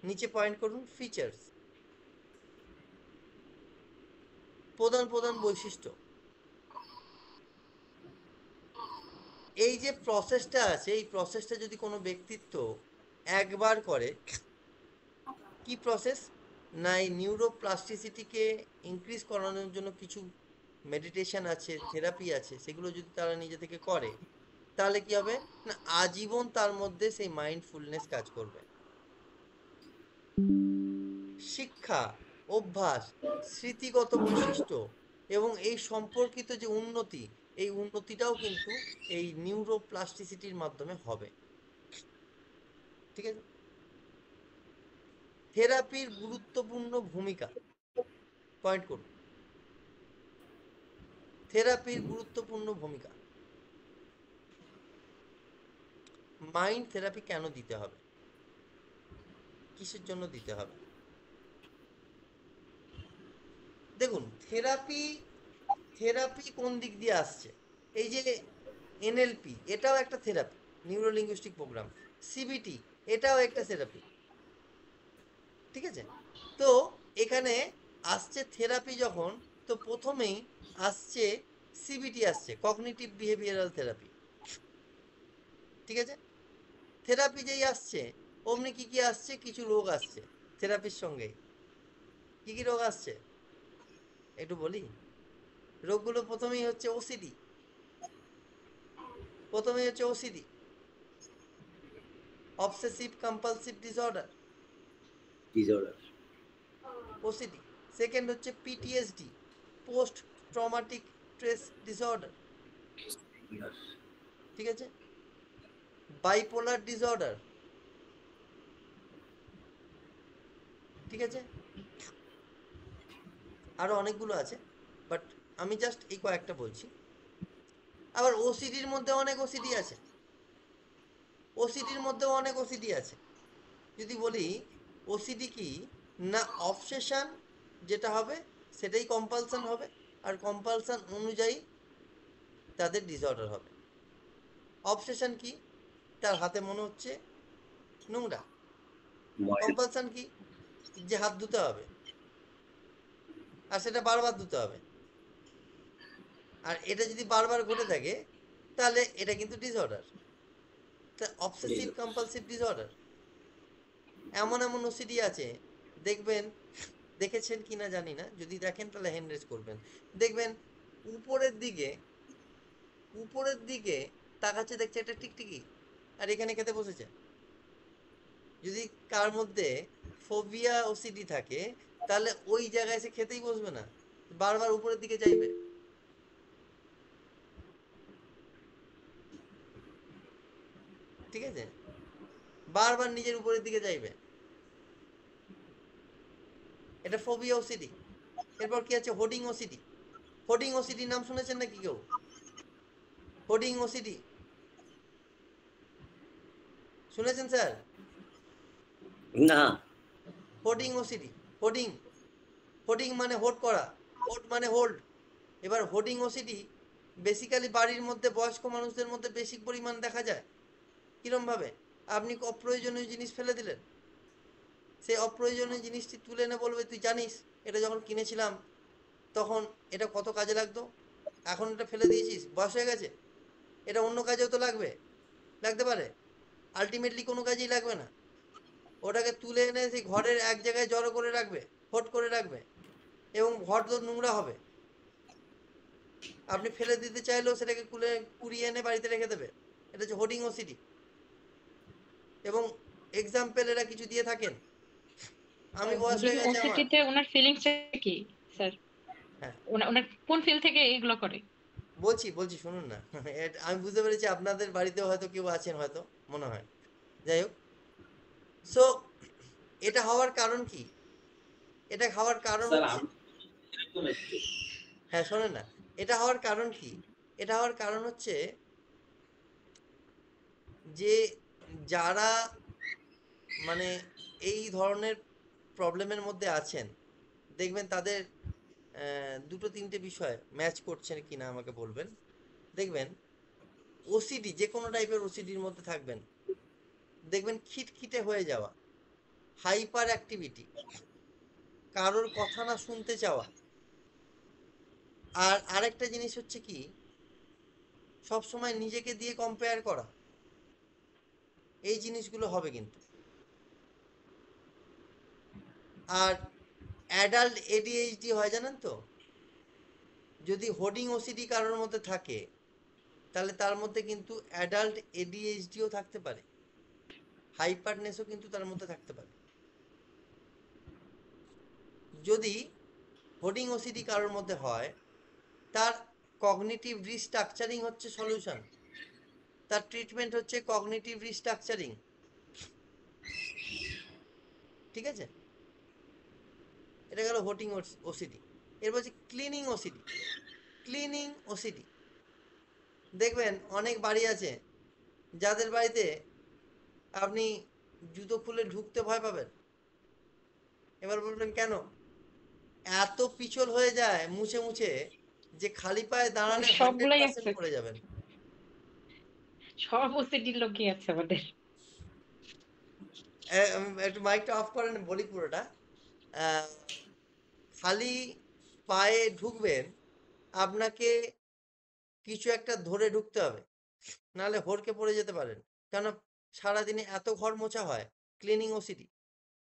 নিচে পয়েন্ট করুন, ফিচার্স, প্রধান প্রধান বৈশিষ্ট্য। এই যে প্রসেসটা আছে, এই প্রসেসটা যদি কোনো ব্যক্তিত্ব একবার করে, কি প্রসেস না, এই নিউরোপ্লাস্টিসিটিকে ইনক্রিজ করানোর জন্য কিছু মেডিটেশন আছে, থেরাপি আছে, সেগুলো যদি তারা নিজে থেকে করে, তাহলে কি হবে না, আজীবন তার মধ্যে সেই মাইন্ডফুলনেস কাজ করবে। শিক্ষা, অভ্যাস, স্মৃতিগত বৈশিষ্ট্য এবং এই সম্পর্কিত যে উন্নতি, এই উন্নতিটাও কিন্তু এই নিউরোপ্লাস্টিসিটির মাধ্যমে হবে। ঠিক আছে, থেরাপির গুরুত্বপূর্ণ ভূমিকা, পয়েন্ট করুন, থেরাপির গুরুত্বপূর্ণ ভূমিকা। মাইন্ড থেরাপি কেন দিতে হবে, কিসের জন্য দিতে হবে? দেখুন, থেরাপি থেরাপি কোন দিক দিয়ে আসছে? এই যে এনএলপি, এটাও একটা therapy, neuro linguistic program. CBT, এটাও একটা থেরাপি। ঠিক আছে, তো এখানে আসছে থেরাপি যখন, তো প্রথমেই আসছে সিবিটি, আসছে কগনিটিভ বিহেভিয়ারাল থেরাপি। ঠিক আছে, থেরাপি যেই আসছে, অমনি কি কি আসছে, কিছু রোগ আসছে থেরাপির সঙ্গে। কি কি রোগ আসছে একটু বলি। রোগগুলো প্রথমেই হচ্ছে OCD, obsessive compulsive disorder, disorder. OCD. Second হচ্ছে PTSD, post traumatic stress disorder, ঠিক আছে, বাইপোলার ডিসঅর্ডার, ঠিক আছে, আরো অনেকগুলো আছে, বাট আমি জাস্ট এই কয়েকটা বলছি। আবার ওসিডির মধ্যে অনেক ওসিডি আছে, ওসিডির মধ্যেও অনেক ওসিডি আছে। যদি বলি ওসিডি কি না, অবসেশন যেটা হবে সেটাই কম্পালশন হবে, আর কম্পালশন অনুযায়ী তাদের ডিসঅর্ডার হবে। অবসেশন কি, তার হাতে মনে হচ্ছে নোংরা। কম্পালশন কি, যে হাত ধুতে হবে, আর সেটা বারবার ধুতে হবে। আর এটা যদি বারবার ঘটে থাকে তাহলে এটা কিন্তু ডিসঅর্ডার, তা অবসেসিভ কম্পালসিভ ডিসঅর্ডার। এমন এমন ওসিডি আছে, দেখবেন, দেখেছেন কিনা জানি না, যদি দেখেন তাহলে হ্যান্ড রেজ করবেন। দেখবেন উপরের দিকে তাকাচ্ছে, দেখছে একটা টিকটিকি, আর এখানে খেতে বসেছে। যদি কার মধ্যে ফোবিয়া ওসিডি থাকে তাহলে ওই জায়গায় এসে খেতেই বসবে না, বারবার উপরের দিকে চাইবে। ঠিক আছে, বারবার নিজের উপরের দিকে চাইবে, এটা ফোবিয়া ওসিডি। এরপর কি আছে, হোর্ডিং ওসিডি। হোর্ডিং ওসিডি নাম শুনেছেন নাকি কেউ? হোর্ডিং ওসিডি শুনেছেন স্যার? না। হোর্ডিং ওসিডি, হোর্ডিং, হোর্ডিং মানে হোল্ড করা, হোল্ড মানে হোল্ড। এবার হোর্ডিং ওসিডি বেসিক্যালি বাড়ির মধ্যে বয়স্ক মানুষদের মধ্যে বেশি পরিমাণ দেখা যায়। কিরম ভাবে, আপনি অপ্রয়োজনীয় জিনিস ফেলে দিলেন, সেই অপ্রয়োজনীয় জিনিসটি তুলে এনে বলবে, তুই জানিস এটা যখন কিনেছিলাম তখন এটা কত কাজে লাগতো, এখন এটা ফেলে দিয়েছিস, বয়স হয়ে গেছে, এটা অন্য কাজেও তো লাগতে পারে, আলটিমেটলি কোনো কাজেই লাগবে না। ওটাকে তুলে এনে সেই ঘরের এক জায়গায় জড়ো করে রাখবে, হোট করে রাখবে, এবং ঘর তো নোংরা হবে। আপনি ফেলে দিতে চাইলেও সেটাকে কুড়িয়ে এনে বাড়িতে রেখে দেবে। এটা হচ্ছে হোর্ডিং ওসিডি। এবং এক্সাম্পল এরা কিছু দিয়ে থাকেন, আমি বয়স হয়ে গেছে আমার। ওসিটিতে ওনার ফিলিংসটা কি স্যার? হ্যাঁ, ওনার কোন ফিল থেকে এগুলো করে? বলছি শুনুন না। আমি বুঝতে পেরেছি আপনাদের বাড়িতেও হয়তো কেউ আছেন, হয়তো মনে হয়। যাই হোক, সো এটা হওয়ার কারণ কি? এটা হওয়ার কারণ হচ্ছে, হ্যাঁ শোনেন না, এটা হওয়ার কারণ কি? এটা হওয়ার কারণ হচ্ছে যে যারা মানে এই ধরনের প্রবলেমের মধ্যে আছেন, দেখবেন তাদের দুটো তিনটে বিষয় ম্যাচ করছে কিনা আমাকে বলবেন। দেখবেন ওসিডি, যে কোনো টাইপের ওসিডির মধ্যে থাকবেন, দেখবেন খিটখিটে হয়ে যাওয়া, হাইপার অ্যাক্টিভিটি, কারোর কথা না শুনতে চাওয়া, আর আরেকটা জিনিস হচ্ছে কি, সব সময় নিজেকে দিয়ে কম্পেয়ার করা, এই জিনিসগুলো হবে কিন্তু। আর অ্যাডাল্ট এডিএইচডি হয় জানেন তো? যদি হোর্ডিং ওসিডি কারোর মধ্যে থাকে তাহলে তার মধ্যে কিন্তু অ্যাডাল্ট এডিএইচডিও থাকতে পারে, হাইপারনেসও কিন্তু তার মধ্যে থাকতে পারে। যদি হোর্ডিং ওসিডি কারোর মধ্যে হয়, তার কগনিটিভ রিস্ট্রাকচারিং হচ্ছে সলিউশন, তার ট্রিটমেন্ট হচ্ছে কগনিটিভ রিস্ট্রাকচারিং। ঠিক আছে, এটা গেল হোর্ডিং ওসিডি। এরপর হচ্ছে ক্লিনিং ওসিডি। ক্লিনিং ওসিডি দেখবেন অনেক বাড়ি আছে যাদের বাড়িতে আপনি জুতো খুলে ঢুকতে ভয় পাবেন। এবার বলবেন কেন? এত পিছল হয়ে যায় মুছে মুছে যে খালি পায়ে দাঁড়ালে সবগুলাই 100% আছে, পড়ে যাবেন। সব ওসিডির লোকই আছে আমাদের। একটু মাইকটা অফ করেন, বলি পুরোটা। খালি পায়ে ঢুকবেন, আপনাকে কিছু একটা ধরে ঢুকতে হবে, নাহলে হড়কে পড়ে যেতে পারেন। কেননা সারাদিনে এত ঘর মোছা হয়, ক্লিনিং ওসিডি,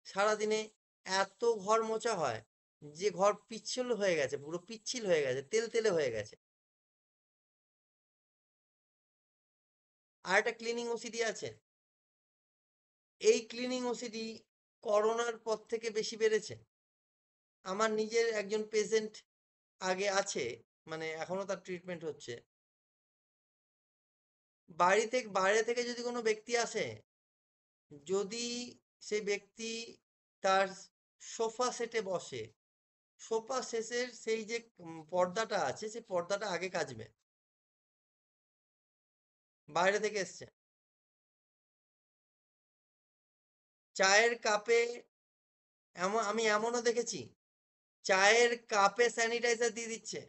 সারাদিনে এত ঘর মোছা হয় যে ঘর পিচ্ছিল হয়ে গেছে, পুরো পিচ্ছিল হয়ে গেছে, তেলে হয়ে গেছে। আর একটা ক্লিনিং ওসিডি আছে, এই ক্লিনিং ওসিডি করোনার পর থেকে বেশি বেড়েছে। আমার নিজের একজন পেশেন্ট আগে আছে, মানে এখনো তার ট্রিটমেন্ট হচ্ছে। বাইরে থেকে যদি কোনো ব্যক্তি আসে, যদি সেই ব্যক্তি তার সোফা সেটে বসে, সোফা সেটের সেই যে পর্দাটা আছে, সেই পর্দাটা আগে কাচবে। বাইরে থেকে এসছে, চায়ের কাপে আমি এমনও দেখেছি, চায়ের কাপে স্যানিটাইজার দিয়ে দিচ্ছে।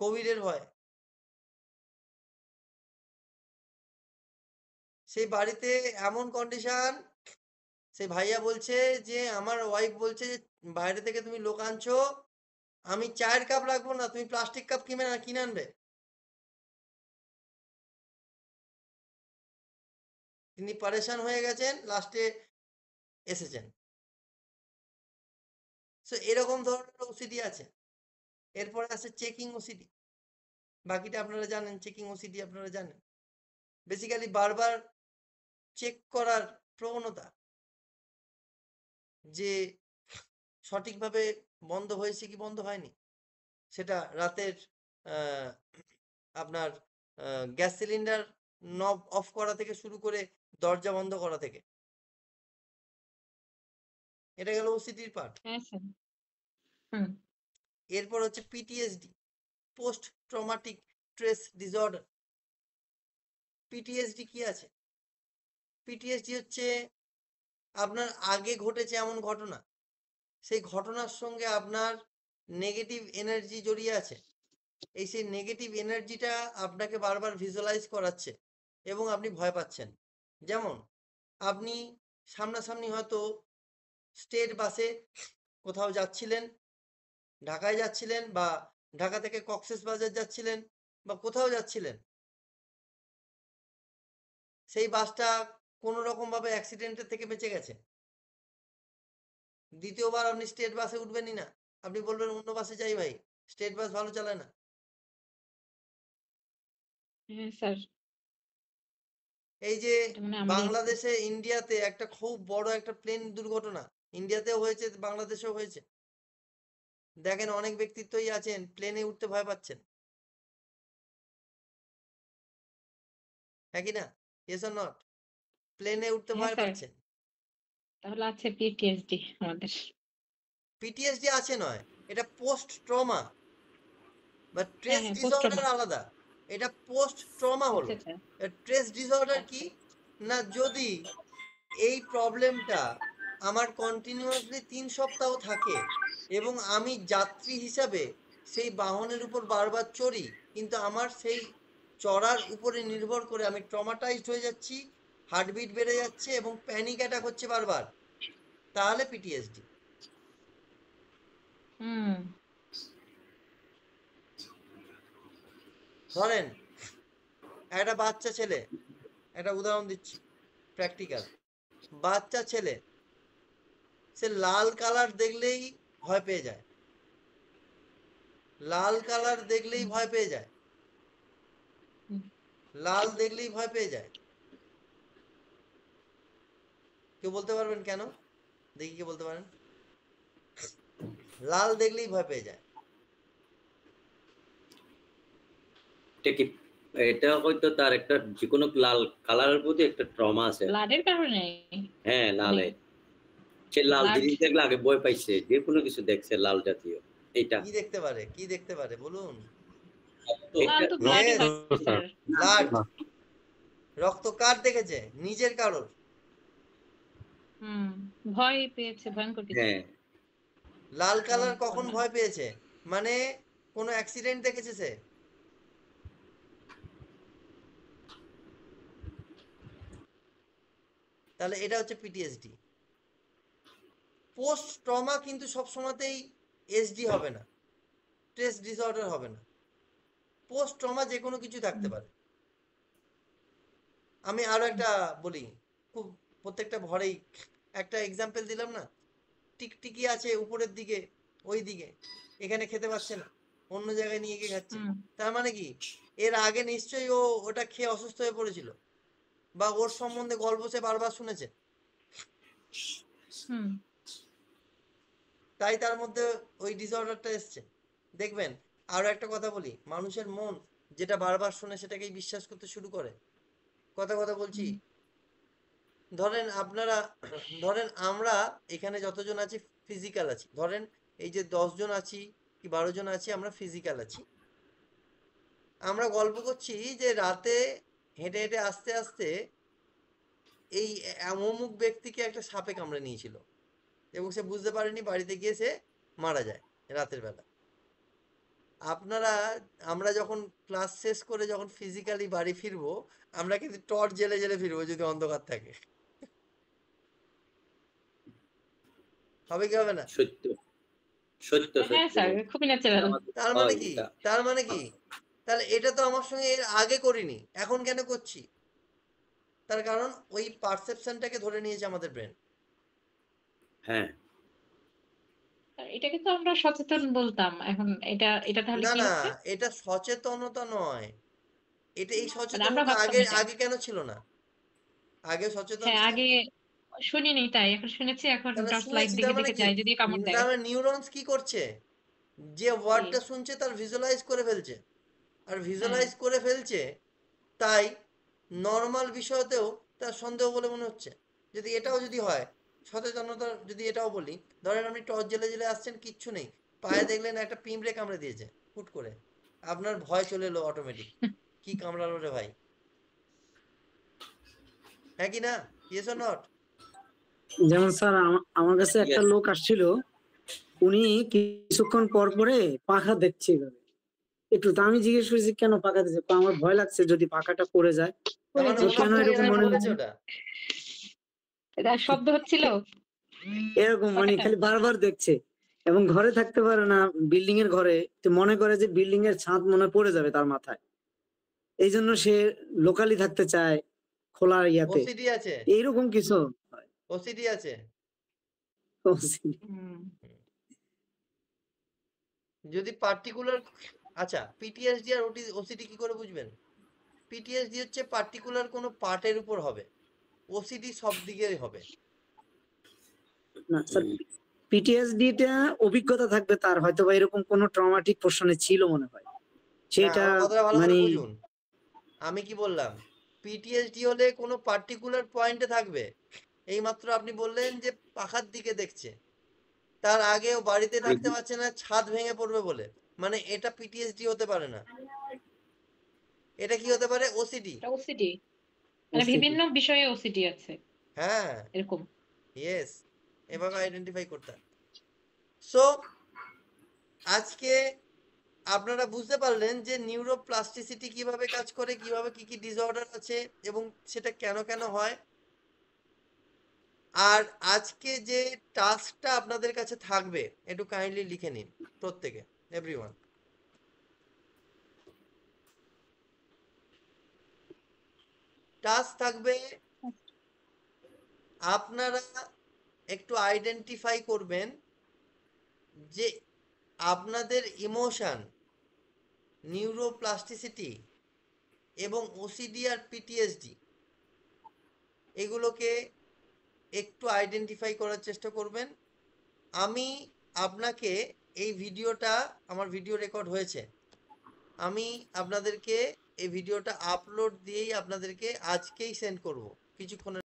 কোভিডের ভয়। সেই বাড়িতে এমন কন্ডিশন, সেই ভাইয়া বলছে যে আমার ওয়াইফ বলছে যে বাইরে থেকে তুমি লোক আনছো, আমি চায়ের কাপ রাখবো না, তুমি প্লাস্টিক কাপ কিনে আনবে। তিনি পারেশান হয়ে গেছেন, লাস্টে এসেছেন। সো এরকম ধরনের ওসিডি আছে। এরপরে আছে চেকিং ওসিডি। বাকিটা আপনারা জানেন, চেকিং ওসিডি আপনারা জানেন। বেসিক্যালি বারবার চেক করার প্রবণতা, যে সঠিকভাবে বন্ধ হয়েছে কি বন্ধ হয়নি। সেটা রাতের আপনার গ্যাস সিলিন্ডার নব অফ করা থেকে শুরু করে দরজা বন্ধ করা থেকে। এটা গেল ওসিডির পার্ট। হ্যাঁ স্যার। হুম। এরপর হচ্ছে PTSD, post traumatic stress disorder. PTSD কি আছে? পিটিএসডি হচ্ছে আপনার আগে ঘটেছে এমন ঘটনা, সেই ঘটনার সঙ্গে আপনার নেগেটিভ এনার্জি জড়িয়ে আছে। সেই নেগেটিভ এনার্জিটা আপনাকে বারবার ভিজুয়ালাইজ করাচ্ছে এবং আপনি ভয় পাচ্ছেন। যেমন আপনি সামনাসামনি হয়তো স্টেট বাসে কোথাও যাচ্ছিলেন, ঢাকায় যাচ্ছিলেন, বা ঢাকা থেকে কক্সবাজার যাচ্ছিলেন, বা কোথাও যাচ্ছিলেন, সেই বাসটা কোনো রকমভাবে অ্যাক্সিডেন্টের থেকে বেঁচে গেছে। দ্বিতীয়বার আপনি স্টেট বাসে উঠবেনই না, আপনি বলবেন অন্য বাসে যাই ভাই, স্টেট বাস ভালো চালায় না। হ্যাঁ স্যার। এই যে এটা মানে আমারই বাংলাদেশে ইন্ডিয়াতে একটা খুব বড় একটা প্লেন দুর্ঘটনা, ইন্ডিয়াতেও হয়েছে, বাংলাদেশেও হয়েছে। দেখেন অনেক ব্যক্তিত্বই আছেন প্লেনে উঠতে ভয় পাচ্ছেন, হ্যাঁ কি না? Yes or not? প্লেনে উঠতে হ্যাঁ ভয় স্যার। পাচ্ছেন। তাহলে আছে পিটিএসডি আমাদের। পিটিএসডি আছে নয়, এটা পোস্ট ট্রমা বা হ্যাঁ স্ট্রেস হ্যাঁ, পোস্ট ডিসঅর্ডার ট্রমা। আলাদা, এটা পোস্ট ট্রমা আচ্ছা হলো। আচ্ছা স্ট্রেস ডিসঅর্ডার কি আচ্ছা। না, যদি এই প্রবলেমটা আমার কন্টিনিউয়াসলি 3 সপ্তাহ থাকে এবং আমি যাত্রী হিসাবে সেই বাহনের উপর বারবার চড়ি, কিন্তু আমার সেই চড়ার উপরে নির্ভর করে আমি ট্রমাটাইজড হয়ে যাচ্ছি, হার্টবিট বেড়ে যাচ্ছে এবং প্যানিক অ্যাটাক হচ্ছে বারবার, তাহলে পিটিএসডি। হুম। ধরেন একটা বাচ্চা ছেলে, একটা উদাহরণ দিচ্ছি প্র্যাকটিক্যাল। বাচ্চা ছেলে, সে লাল কালার দেখলেই ভয় পেয়ে যায়, লাল কালার দেখলেই ভয় পেয়ে যায়, হুম। লাল দেখলেই ভয় পেয়ে যায়। কেউ বলতে পারবেন কেন? দেখি কে বলতে পারেন। লাল দেখলেই ভয় পেয়ে যায়। এটা কি, এটা হয়তো তার একটা যে কোনো লাল কালারের প্রতি একটা ট্রমা আছে। ব্লাডের কারণে। হ্যাঁ, লালে সে লাল Blood- জিনিস দেখলে আগে ভয় পাইছে, যে কোনো কিছু দেখছে লাল জাতীয়। এটা কি দেখতে পারে, কি দেখতে পারে বলুন? লাল তো ব্লাডই Yes, হয় স্যার। ব্লাড, রক্ত কার দেখেছে? নিজের কারোর। হুম। ভয় পেয়েছে, ভয়ঙ্কর কিছু। হ্যাঁ, লাল কালার হুম, কখন বললাম। ভয় পেয়েছে? মানে কোনো অ্যাক্সিডেন্ট দেখেছে সে, তাহলে এটা হচ্ছে পিটিএসডি। পোস্ট ট্রমা কিন্তু সবসময়তেই এসডি হবে না, স্ট্রেস ডিসঅর্ডার হবে না। পোস্ট ট্রমা যে কোনো কিছু থাকতে পারে। আমি আরো একটা বলি, খুব প্রত্যেকটা ঘরেই একটা এক্সাম্পল দিলাম না, টিকটিকি আছে উপরের দিকে, ওই দিকে, এখানে খেতে পাচ্ছে না, অন্য জায়গায় নিয়ে গিয়ে খাচ্ছে। হুম। তার মানে কি, এর আগে নিশ্চয়ই ও ওটা খেয়ে অসুস্থ হয়ে পড়েছিল, বা ওর সম্বন্ধে গল্প সে বারবার শুনেছে। হুম তাই তার মধ্যে ওই ডিসঅর্ডারটা এসছে। দেখবেন, আরো একটা কথা বলি, মানুষের মন যেটা বারবার শুনে সেটাকেই বিশ্বাস করতে শুরু করে। কথা কথা বলছি, হুম ধরেন আপনারা, ধরেন আমরা এখানে যতজন আছি ফিজিক্যাল আছি, ধরেন এই যে 10 জন আছি কি 12 জন আছি, আমরা ফিজিক্যাল আছি। আমরা গল্প করছি যে রাতে হেঁটে হেঁটে আস্তে আস্তে এই অমুক ব্যক্তিকে একটা সাপে কামড়ে নিয়েছিল এবং সে বুঝতে পারেনি, বাড়িতে গিয়ে সে মারা যায় রাতের বেলা। আপনারা, আমরা যখন ক্লাস শেষ করে যখন ফিজিক্যালি বাড়ি ফিরবো, আমরা কিন্তু টর্চ জেলে জেলে ফিরবো যদি অন্ধকার থাকে। হবে কি হবে না? সত্য সত্য হ্যাঁ সত্য স্যার, বলছি। খুবই ন্যাচারাল। আমাদের তার মানে হয় কি, এটা। তার মানে কি, তাহলে এটা তো আমার সঙ্গে এর আগে করিনি, এখন কেন করছি? তার কারণ ওই পারসেপশনটাকে ধরে নিয়েছে আমাদের ব্রেন। হ্যাঁ, এটাকে তো আমরা সচেতন বলতাম, এখন এটা এটা তাহলে না কি না, হচ্ছে? এটা সচেতনতা নয়। এটা, এই মানে আমরা সচেতনতা ভাবতাম আগে এটা। আগে কেন ছিল না? আগে সচেতন হ্যাঁ, ছিলাম আগে না। শুনিনি, তাই এখন শুনেছি, এখন তাহলে টর্চ লাইট শুনেছি, দেখে তার মানে দেখে কি, যাই যদি কামড় দেয়। তার মানে নিউরনস কি করছে, যে কি? ওয়ার্ডটা শুনছে তার ভিজুয়ালাইজ করে ফেলছে, আর হ্যাঁ ভিজুয়ালাইজ করে ফেলছে, তাই নর্মাল বিষয়তেও তার সন্দেহ বলে মনে হচ্ছে। যদি এটাও যদি হয়, সচেতনতা যদি এটাও বলি, ধরেন আপনি টর্চ জেলে জেলে আসছেন, কিচ্ছু নেই, পায়ে দেখলেন একটা পিঁমড়ে কামড়ে দিয়েছে হুট করে, আপনার ভয় চলে এলো অটোমেটিক, কি কামড়ালো রে ভাই, হ্যাঁ কি না? Yes or not? যেমন স্যার আমার কাছে একটা Yes. লোক আসছিল, উনি কিছুক্ষণ পর পরে পাখা দেখছে এভাবে। একটু তো আমি জিজ্ঞেস করেছি কেন পাখা দিচ্ছে, তো আমার ভয় লাগছে যদি পাখাটা পড়ে যায়। তার পড়ে মানে যায়, তো কেন শব্দ ওনার এরকম এখানে মনে পড়েছে হচ্ছে ওটা। এটা শব্দ হচ্ছিল এরকম, মানে পাখাটা। খালি বারবার দেখছে এবং ঘরে থাকতে পারে না, বিল্ডিং এর ঘরে, তো মনে করে যে বিল্ডিং এর ছাদ মনে হয় পড়ে যাবে তার মাথায়, এই জন্য সে লোকালি থাকতে চায় খোলা ইয়াতে, ওসিডি আছে, এইরকম কিছু হয়। ওসিডি আছে। হুম যদি পার্টিকুলার, আচ্ছা, পিটিএসডি আর ওসিডি কি করে বুঝবেন? পিটিএসডি হচ্ছে পার্টিকুলার কোনো পার্টের উপর হবে, ওসিডি সব দিকেই হবে। না স্যার, পিটিএসডি টা অভিজ্ঞতা থাকবে তার, হয়তো বা এরকম কোন ট্রমাটিক পোর্শনে ছিল মনে হয়, না, সেটা আমার কথাটা ভালো করে মানে বুঝুন, আমি কি বললাম, পিটিএসডি হলে কোনো পার্টিকুলার পয়েন্টে থাকবে। এইমাত্র আপনি বললেন যে পাখার দিকে দেখছে, তার আগেও বাড়িতে থাকতে পারছে না ছাদ ভেঙে পড়বে বলে, মানে এটা পিটিএসডি হতে পারে না। এটা কি হতে পারে? ওসিডি। এটা ওসিডি, মানে OCD বিভিন্ন বিষয়ে ওসিডি আছে হ্যাঁ, এরকম। ইয়েস, এভাবে আইডেন্টিফাই করতে হয়। সো আজকে আপনারা বুঝতে পারলেন যে নিউরোপ্লাস্টিসিটি কিভাবে কাজ করে, কিভাবে কি কি ডিসঅর্ডার আছে এবং সেটা কেন কেন হয়। আর আজকে যে টাস্কটা আপনাদের কাছে থাকবে, একটু কাইন্ডলি লিখে নিন প্রত্যেকে, এভরিওয়ান। টাস্ক থাকবে, আপনারা একটু আইডেন্টিফাই করবেন যে আপনাদের ইমোশন, নিউরোপ্লাস্টিসিটি এবং ওসিডি আর পিটিএসডি, এগুলোকে একটু আইডেন্টিফাই করার চেষ্টা করবেন। আমি আপনাকে এই ভিডিওটা, আমার ভিডিও রেকর্ড হয়েছে, আমি আপনাদেরকে এই ভিডিওটা আপলোড দিয়েই আপনাদেরকে আজকেই সেন্ড করব কিছুক্ষণের